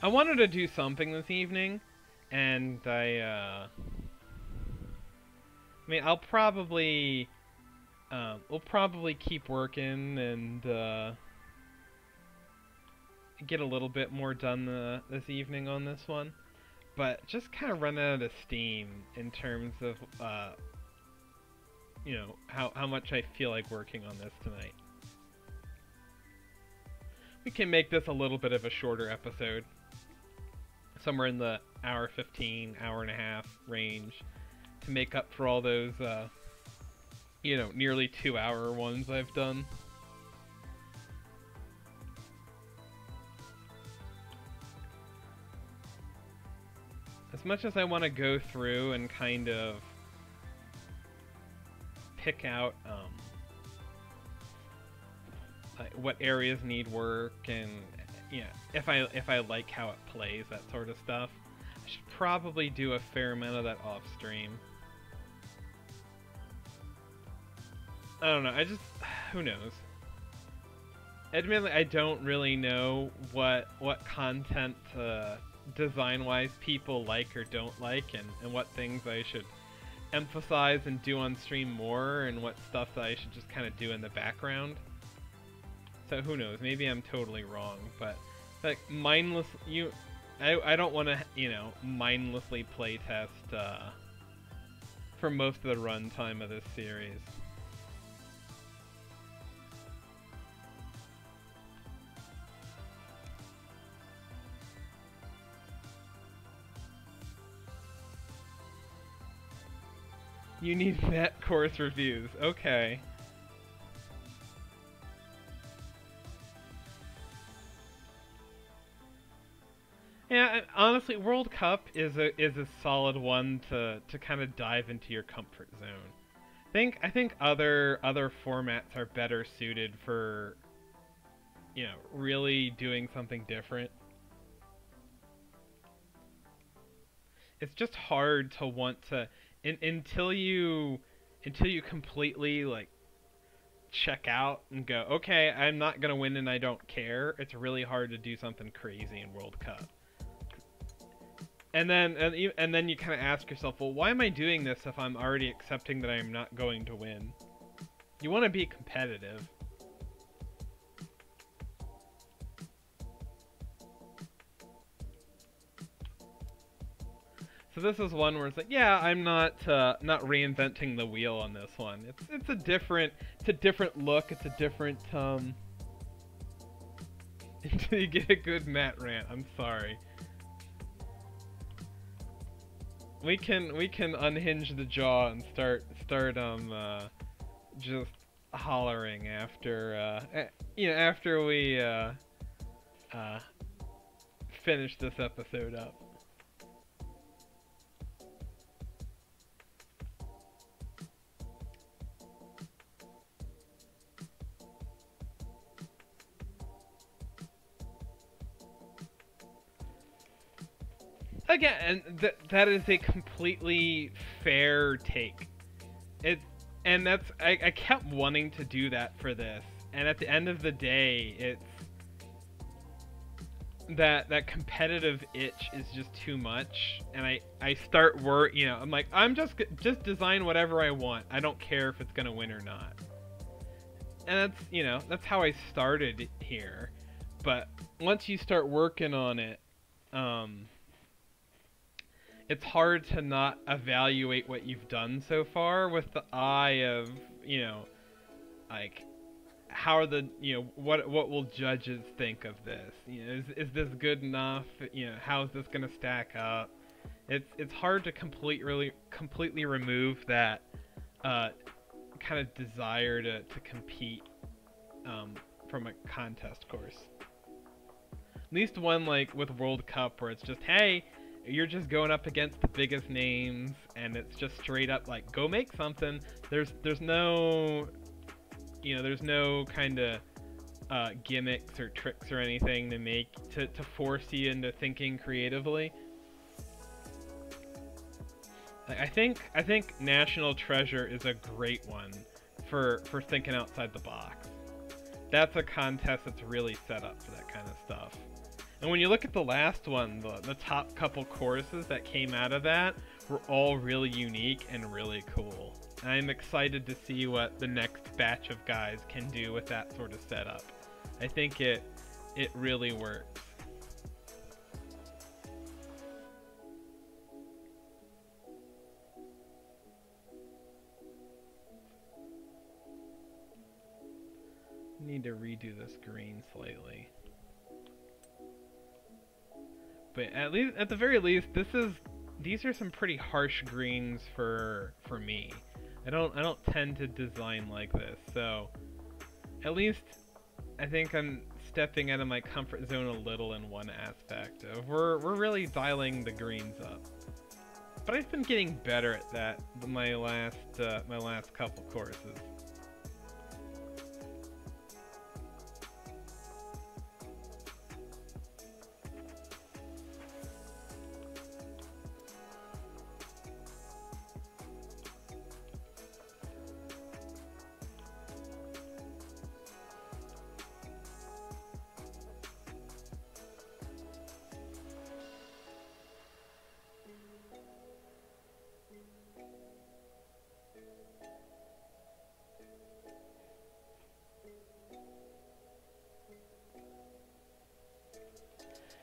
I wanted to do something this evening, and I mean, we'll probably keep working and, get a little bit more done this evening on this one. But just kind of running out of steam in terms of, how much I feel like working on this tonight. We can make this a little bit of a shorter episode. Somewhere in the hour 15, hour and a half range to make up for all those, nearly 2-hour ones I've done. As much as I want to go through and kind of pick out what areas need work, and if I like how it plays, that sort of stuff, I should probably do a fair amount of that off stream. I don't know. Who knows? Admittedly, I don't really know what content design-wise people like or don't like, and what things I should emphasize and do on stream more, and what stuff that I should just kind of do in the background. So who knows? Maybe I'm totally wrong, but like I don't want to, you know, mindlessly playtest for most of the runtime of this series. You need net course reviews. Okay. Yeah, honestly, World Cup is a solid one to kind of dive into your comfort zone. I think other formats are better suited for, you know, really doing something different. It's just hard to want to until you completely like check out and go, okay, I'm not gonna win and I don't care. It's really hard to do something crazy in World Cup. And then you kind of ask yourself, well, why am I doing this if I'm already accepting that I'm not going to win? You want to be competitive. So this is one where it's like, yeah, I'm not reinventing the wheel on this one. It's a different look. It's a different Until you get a good Matt rant. I'm sorry. We can unhinge the jaw and start just hollering after you know, after we finish this episode up. Again, and that is a completely fair take. And that's I kept wanting to do that for this, and at the end of the day, it's that competitive itch is just too much, and I start you know, I'm like, I'm just design whatever I want. I don't care if it's gonna win or not. And that's, you know, that's how I started here. But once you start working on it, it's hard to not evaluate what you've done so far with the eye of, you know, like, how are the, you know, what will judges think of this? You know, is this good enough? You know, how is this gonna stack up? It's hard to completely remove that kind of desire to compete from a contest course. At least one like with World Cup where it's just, hey, you're just going up against the biggest names, and it's just straight up like, go make something. There's no, you know, there's no kind of gimmicks or tricks or anything to make to force you into thinking creatively. Like, I think National Treasure is a great one for thinking outside the box. That's a contest that's really set up for that kind of stuff. And when you look at the last one, the top couple courses that came out of that were all really unique and really cool. And I'm excited to see what the next batch of guys can do with that sort of setup. I think it really works. Need to redo this green slightly. But at the very least, these are some pretty harsh greens for me. I don't tend to design like this, so at least I think I'm stepping out of my comfort zone a little in one aspect of we're really dialing the greens up. But I've been getting better at that my last couple courses.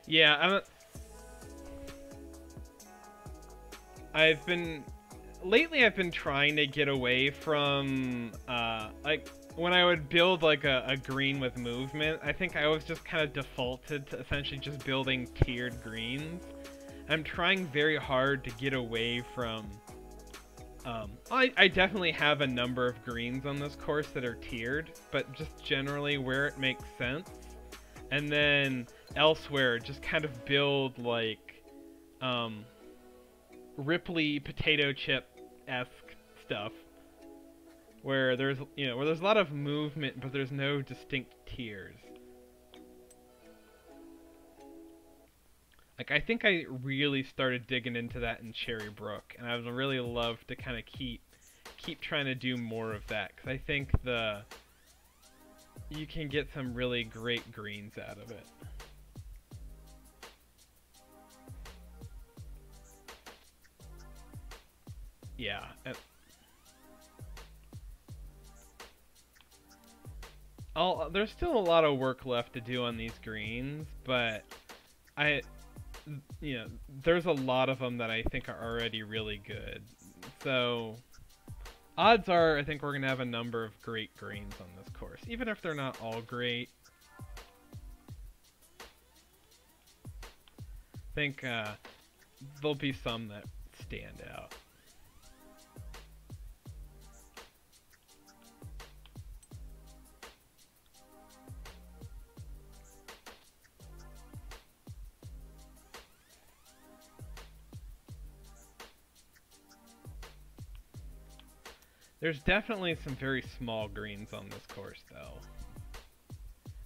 Yeah, lately I've been trying to get away from, like, when I would build, like, a green with movement, I think I was just kind of defaulted to essentially just building tiered greens. I'm trying very hard to get away from, I definitely have a number of greens on this course that are tiered, but just generally where it makes sense. And then elsewhere, just kind of build, like, Ripley potato chip-esque stuff where there's a lot of movement but there's no distinct tiers. Like, I think I really started digging into that in Cherry Brook, and I would really love to kind of keep trying to do more of that, because I think you can get some really great greens out of it. Yeah. There's still a lot of work left to do on these greens, but there's a lot of them that I think are already really good. So, odds are I think we're going to have a number of great greens on this course, even if they're not all great. I think there'll be some that stand out. There's definitely some very small greens on this course, though.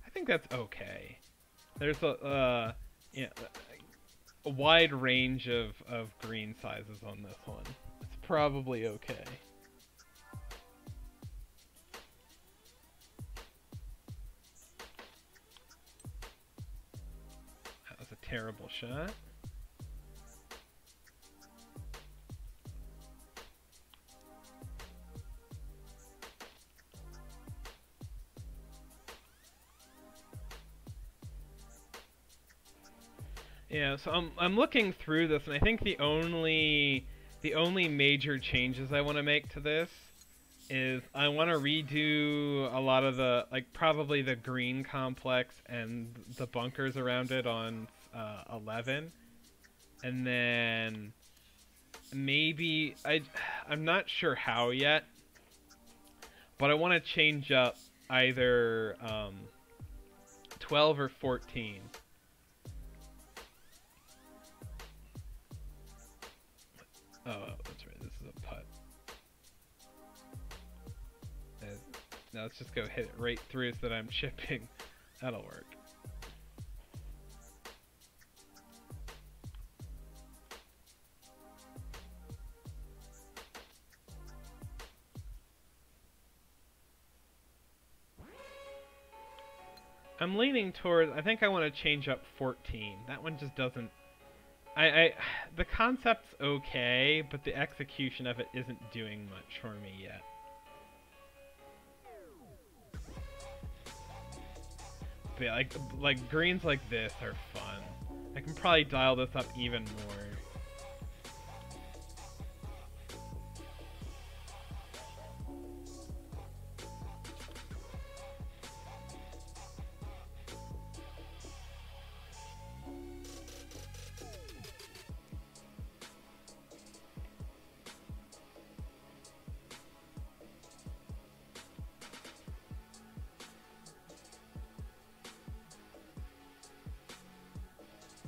I think that's okay. There's a wide range of green sizes on this one. It's probably okay. That was a terrible shot. Yeah, so I'm looking through this, and I think the only major changes I want to make to this is I want to redo a lot of the, like, probably the green complex and the bunkers around it on 11, and then maybe I'm not sure how yet, but I want to change up either 12 or 14. Oh, that's right. This is a putt. Now let's just go hit it right through so that I'm chipping. That'll work. I'm leaning towards, I think I want to change up 14. That one just doesn't, the concept's okay, but the execution of it isn't doing much for me yet. But yeah, like greens like this are fun. I can probably dial this up even more.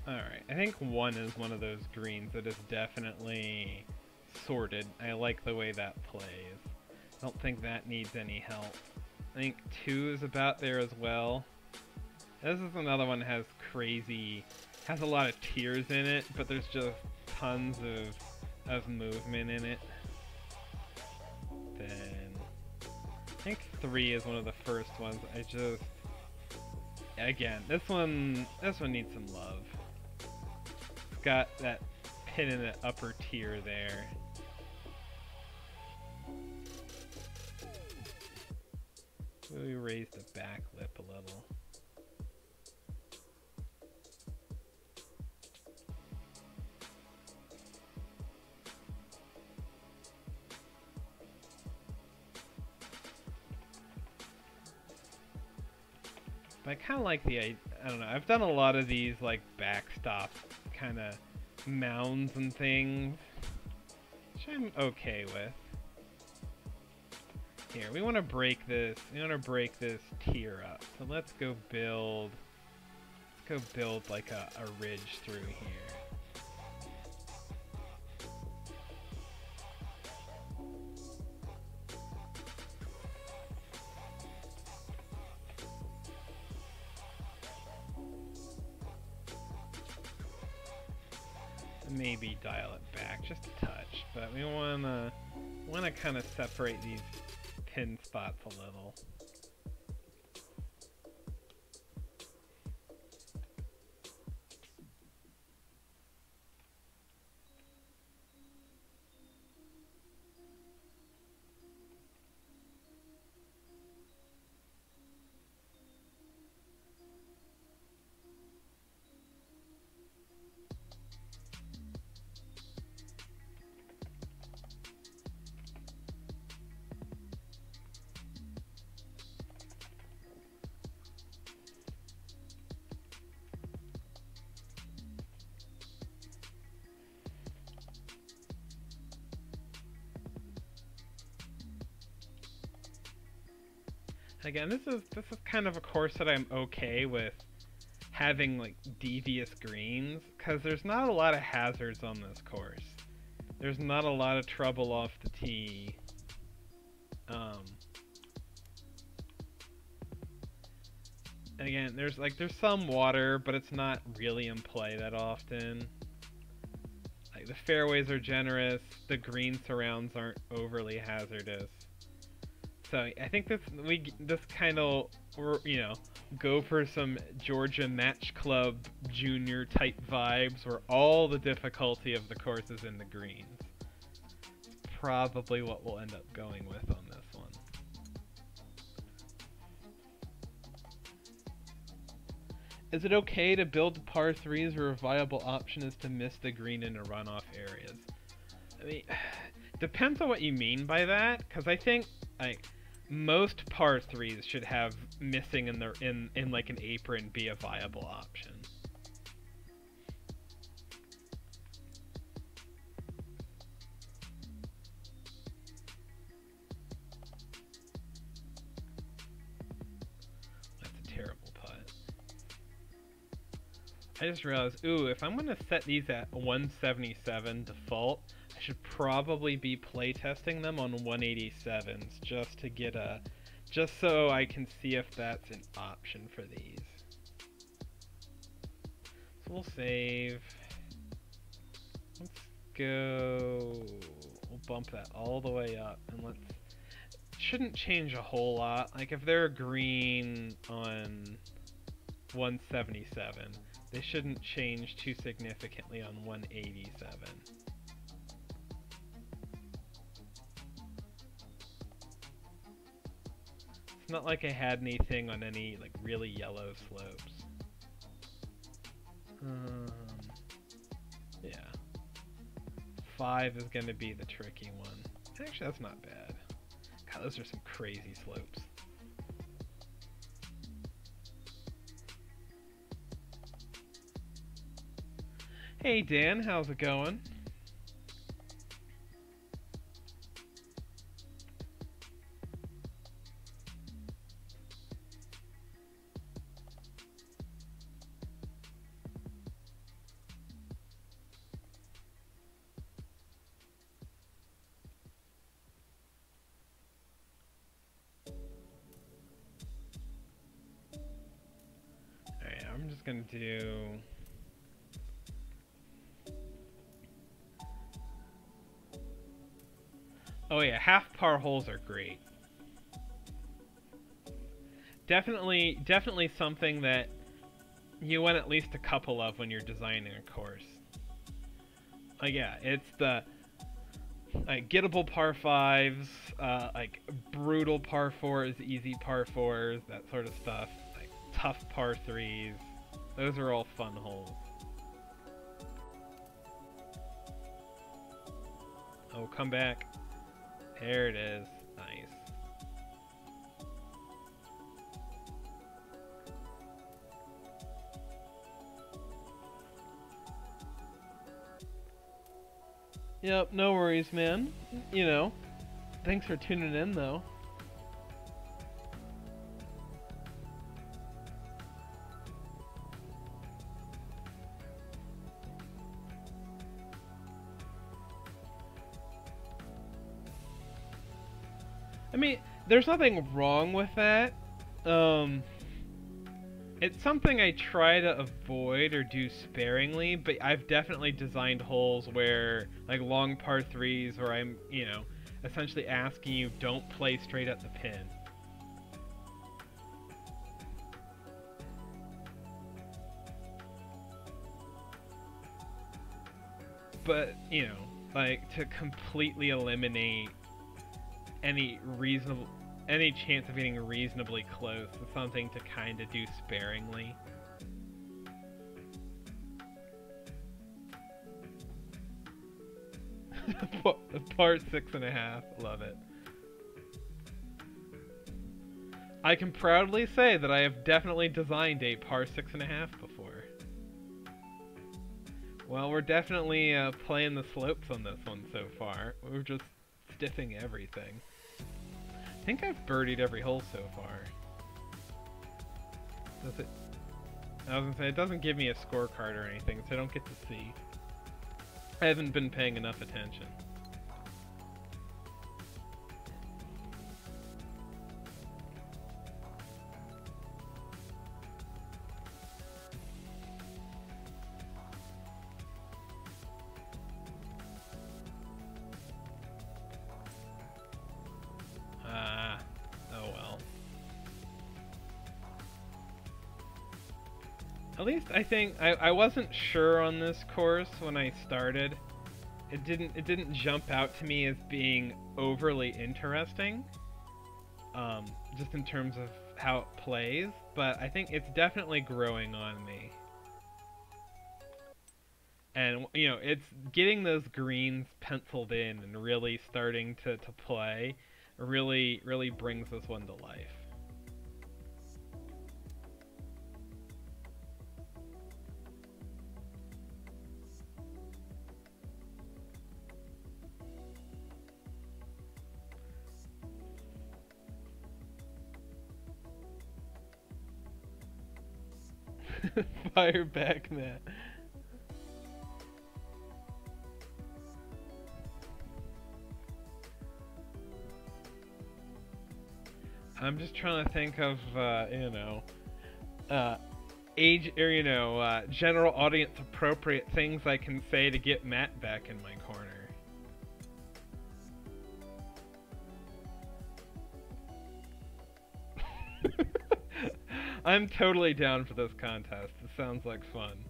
Alright, I think 1 is one of those greens that is definitely sorted. I like the way that plays. I don't think that needs any help. I think 2 is about there as well. This is another one that has a lot of tiers in it, but there's just tons of movement in it. Then I think 3 is one of the first ones. Again, this one needs some love. It's got that pin in the upper tier there. We raise the back lip a little. But I kind of like I don't know, I've done a lot of these like backstop kind of mounds and things, which I'm okay with. Here, we want to break this tier up. So let's go build like a ridge through here. Maybe dial it back just a touch, but we wanna kind of separate these pin spots a little. Again, this is kind of a course that I'm okay with having like devious greens, because there's not a lot of hazards on this course. There's not a lot of trouble off the tee. And again, there's some water, but it's not really in play that often. Like the fairways are generous, the green surrounds aren't overly hazardous. So I think this kind of, you know, go for some Georgia Match Club Junior type vibes where all the difficulty of the course is in the greens. It's probably what we'll end up going with on this one. Is it okay to build par 3s where a viable option is to miss the green in the runoff areas? I mean, depends on what you mean by that, because I think like most par 3s should have missing in like an apron be a viable option. That's a terrible putt. I just realized, ooh, if I'm gonna set these at 177 default, I should probably be playtesting them on 187s just so I can see if that's an option for these. So we'll save. Let's go. We'll bump that all the way up, and shouldn't change a whole lot. Like if they're green on 177, they shouldn't change too significantly on 187. It's not like I had anything on any like really yellow slopes. Yeah. 5 is going to be the tricky one. Actually, that's not bad. God, those are some crazy slopes. Hey Dan, how's it going? Alright, I'm just gonna do... Oh yeah, half par holes are great. Definitely something that you want at least a couple of when you're designing a course. Yeah, it's the like gettable par 5s, like brutal par 4s, easy par 4s, that sort of stuff. Like tough par 3s. Those are all fun holes. Oh, come back. There it is. Nice. Yep, no worries, man. You know, thanks for tuning in, though. I mean, there's nothing wrong with that. Um, it's something I try to avoid or do sparingly, but I've definitely designed holes where, like long par threes, where I'm, essentially asking you don't play straight at the pin. But, like to completely eliminate any chance of getting reasonably close is something to kind of do sparingly. Par 6.5, love it. I can proudly say that I have definitely designed a par 6.5 before. Well, we're definitely playing the slopes on this one so far. We're just stiffing everything. I think I've birdied every hole so far. Does it? I was gonna say, it doesn't give me a scorecard or anything, so I don't get to see. I haven't been paying enough attention. Oh well. At least I think I wasn't sure on this course when I started. It didn't jump out to me as being overly interesting. Just in terms of how it plays, but I think it's definitely growing on me. And it's getting those greens penciled in and really starting to play really brings this one to life. Fire back, Matt. I'm just trying to think of, age or, general audience appropriate things I can say to get Matt back in my corner. I'm totally down for this contest. It sounds like fun.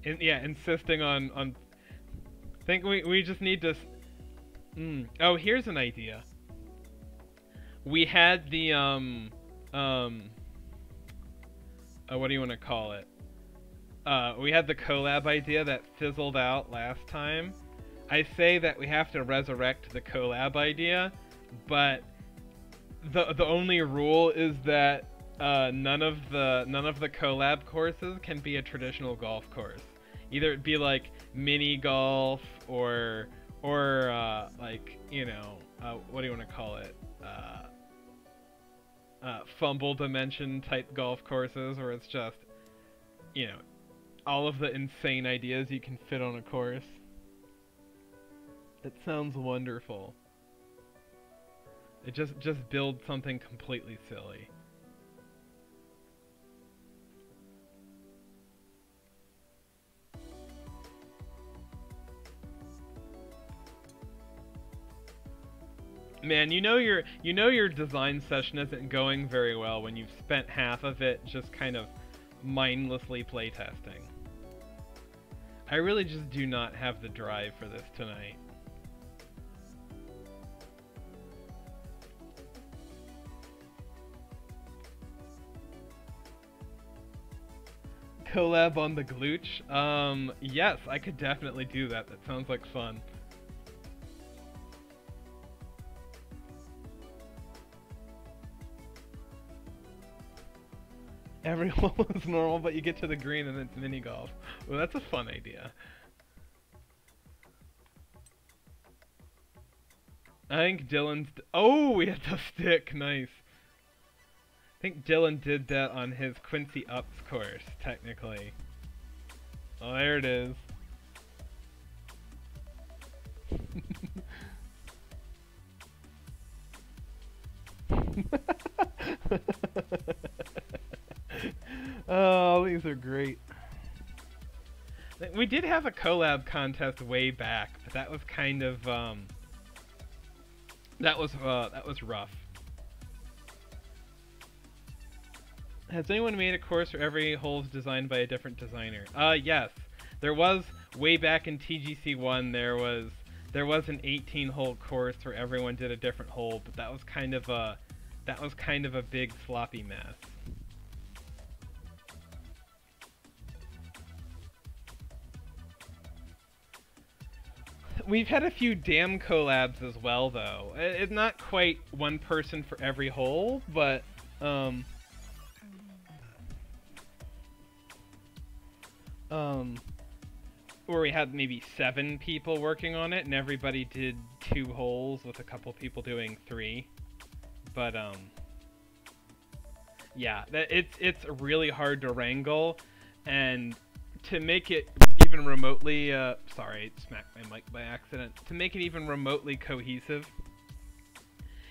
Insisting on think we just need to. Oh, here's an idea. We had the what do you want to call it? We had the collab idea that fizzled out last time. I say that we have to resurrect the collab idea, but the only rule is that none of the collab courses can be a traditional golf course. Either it be like mini golf or like what do you want to call it? Fumble dimension type golf courses where it's just all of the insane ideas you can fit on a course. It sounds wonderful. It just build something completely silly. Man, your design session isn't going very well when you've spent half of it just kind of mindlessly playtesting. I really just do not have the drive for this tonight. Collab on the glooch? Yes, I could definitely do that. That sounds like fun. Every hole is normal, but you get to the green and it's mini golf. Well, that's a fun idea. I think Dylan's... Oh, we hit the stick. Nice. I think Dylan did that on his Quincy Ups course, technically. Oh, there it is. Oh, these are great. We did have a collab contest way back, but that was kind of that was rough. Has anyone made a course where every hole is designed by a different designer? Yes. There was way back in TGC1. There was an 18-hole course where everyone did a different hole, but that was kind of a big sloppy mess. We've had a few dam collabs as well, though. It's not quite one person for every hole, but where we had maybe 7 people working on it, and everybody did 2 holes with a couple people doing 3. But yeah, it's really hard to wrangle, and to make it even remotely sorry, I smacked my mic by accident. To make it even remotely cohesive,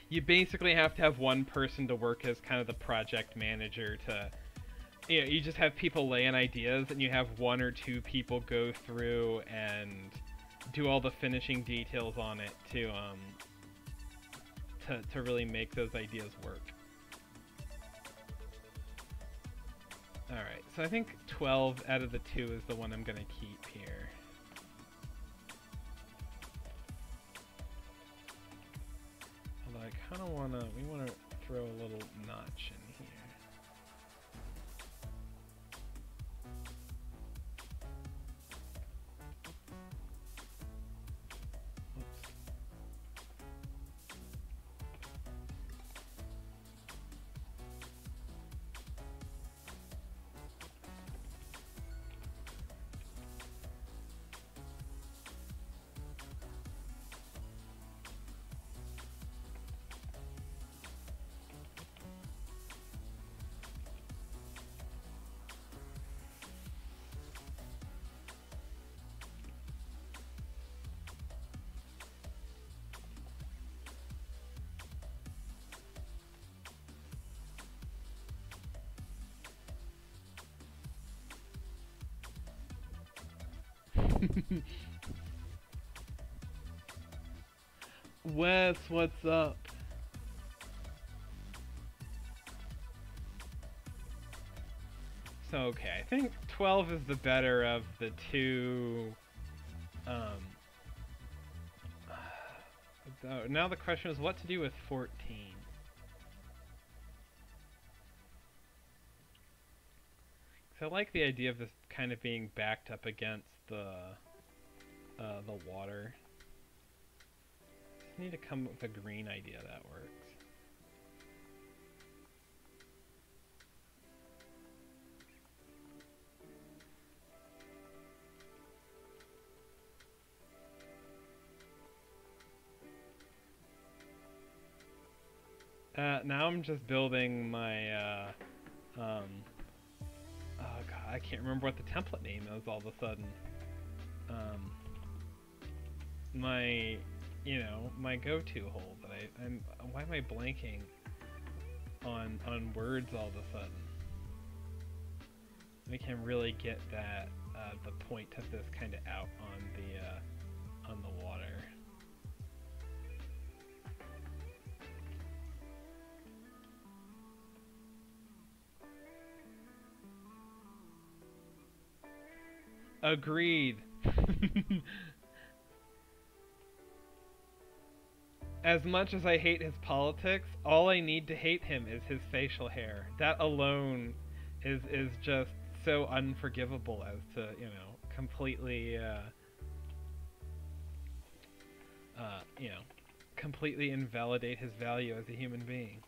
you basically have to have one person to work as kind of the project manager to, you know, you just have people lay in ideas, and you have 1 or 2 people go through and do all the finishing details on it to really make those ideas work. Alright, so I think 12 out of the 2 is the one I'm gonna keep here. Although I kinda we wanna throw a little notch in here. Wes, what's up? So, okay, I think 12 is the better of the 2. Now the question is what to do with 14. So I like the idea of this kind of being backed up against the water. Just need to come up with a green idea that works. Now I'm just building my oh god, I can't remember what the template name is all of a sudden. My, you know, my go-to hole that I'm why am I blanking on words all of a sudden? We can really get that the point of this kind of out on the water. Agreed. As much as I hate his politics, all I need to hate him is his facial hair. That alone is just so unforgivable as to, you know, completely you know, completely invalidate his value as a human being.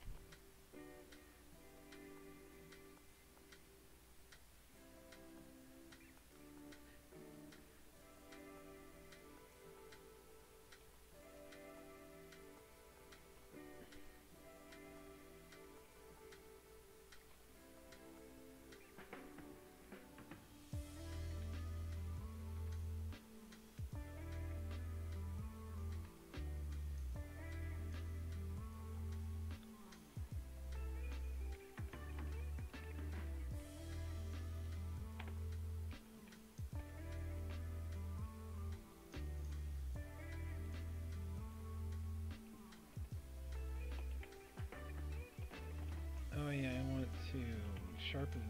sharpens.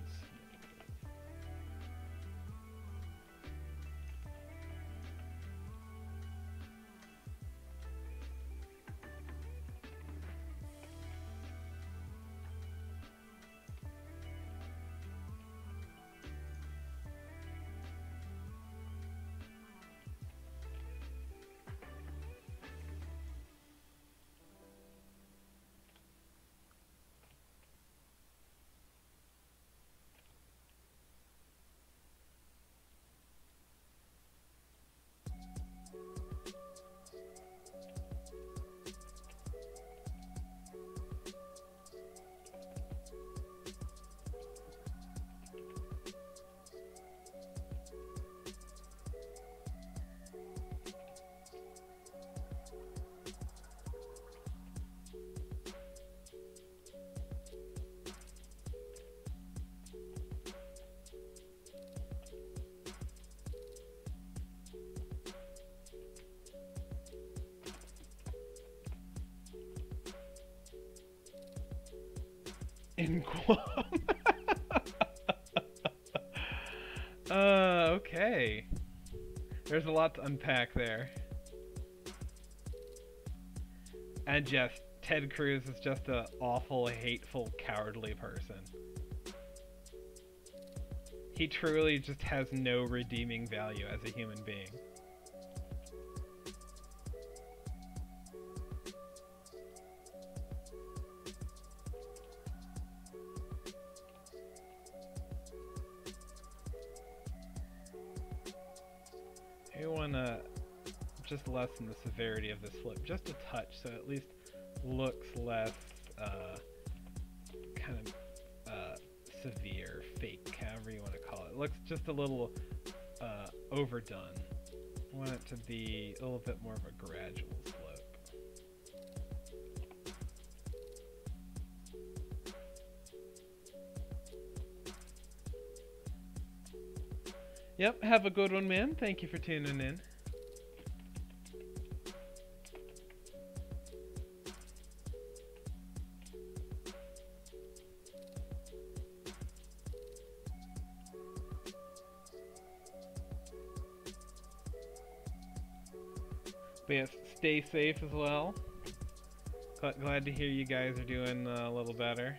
In Guam. Okay. There's a lot to unpack there. And yes, Ted Cruz is just an awful, hateful, cowardly person. He truly just has no redeeming value as a human being. I want to just lessen the severity of this flip just a touch, so it at least looks less kind of severe, fake, however you want to call it. It looks just a little overdone. I want it to be a little bit more of a gradual slope. Yep, have a good one, man. Thank you for tuning in. But yes, stay safe as well. Glad to hear you guys are doing a little better.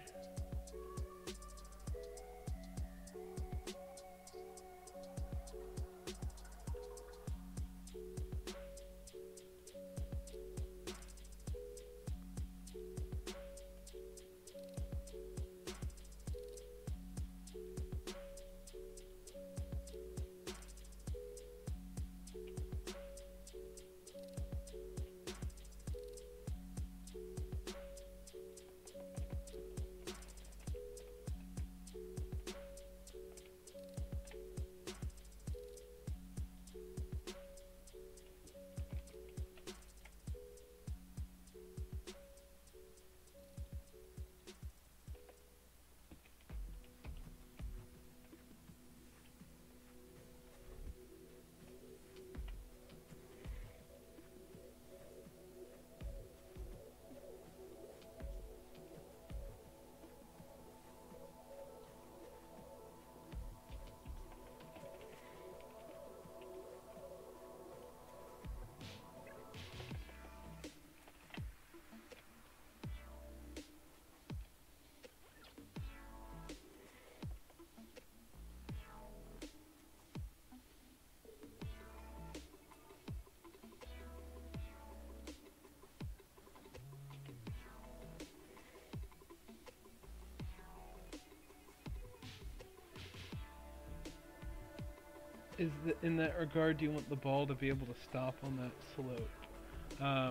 In that regard, do you want the ball to be able to stop on that slope?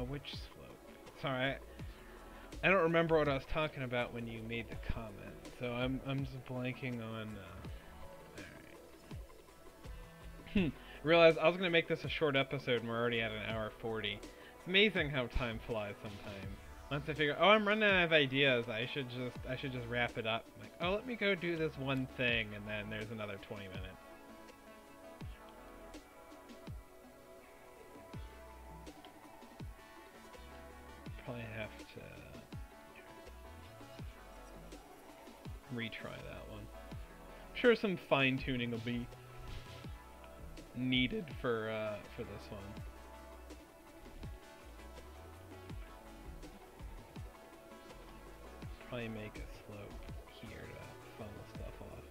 Which slope? Sorry, I don't remember what I was talking about when you made the comment, so I'm just blanking on. Alright. Realized I was gonna make this a short episode, and we're already at an hour 40. It's amazing how time flies sometimes. Once I figure, oh, I'm running out of ideas, I should just wrap it up. I'm like, oh, let me go do this one thing, and then there's another 20 minutes. Probably have to retry that one. sure some fine tuning will be needed for this one. Probably make a slope here to funnel stuff off of.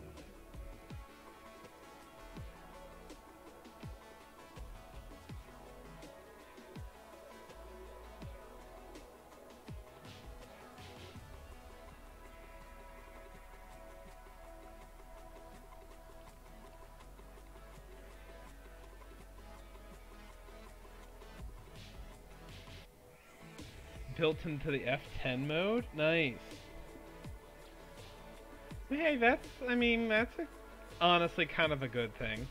Built into the F10 mode? Nice. Hey, that's honestly kind of a good thing.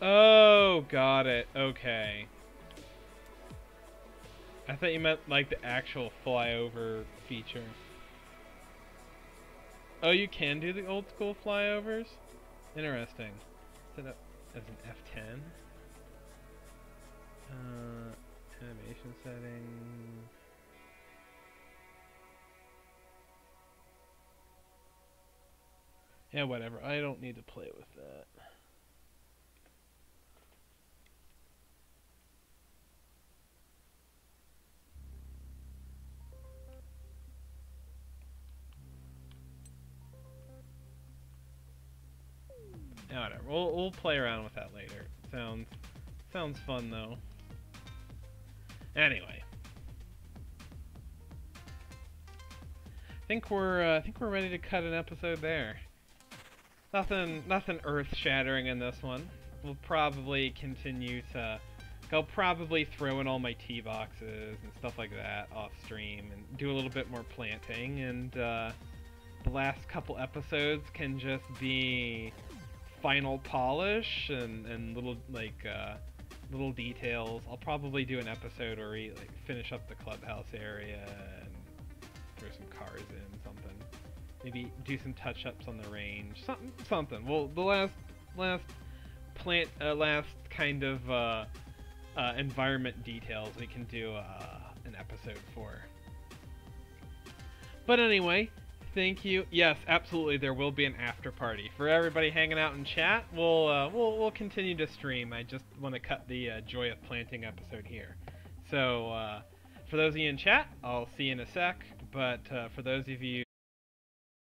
Oh, got it. Okay. I thought you meant like the actual flyover feature. Oh, you can do the old school flyovers? Interesting. Set up as an F10. Animation settings. Yeah, whatever. I don't need to play with that. Yeah, whatever. We'll play around with that later. Sounds fun though. Anyway, I think we're ready to cut an episode there. Nothing earth-shattering in this one. We'll probably continue to. I'll probably throw in all my tee boxes and stuff like that off stream and do a little bit more planting, and the last couple episodes can just be final polish and little little details. I'll probably do an episode where we like finish up the clubhouse area and throw some cars in, something. Maybe do some touch-ups on the range, something. Well, the last kind of environment details we can do an episode for. But anyway, thank you. Yes, absolutely, there will be an after party for everybody hanging out in chat. We'll continue to stream. I just want to cut the Joy of Planting episode here. So for those of you in chat, I'll see you in a sec. But for those of you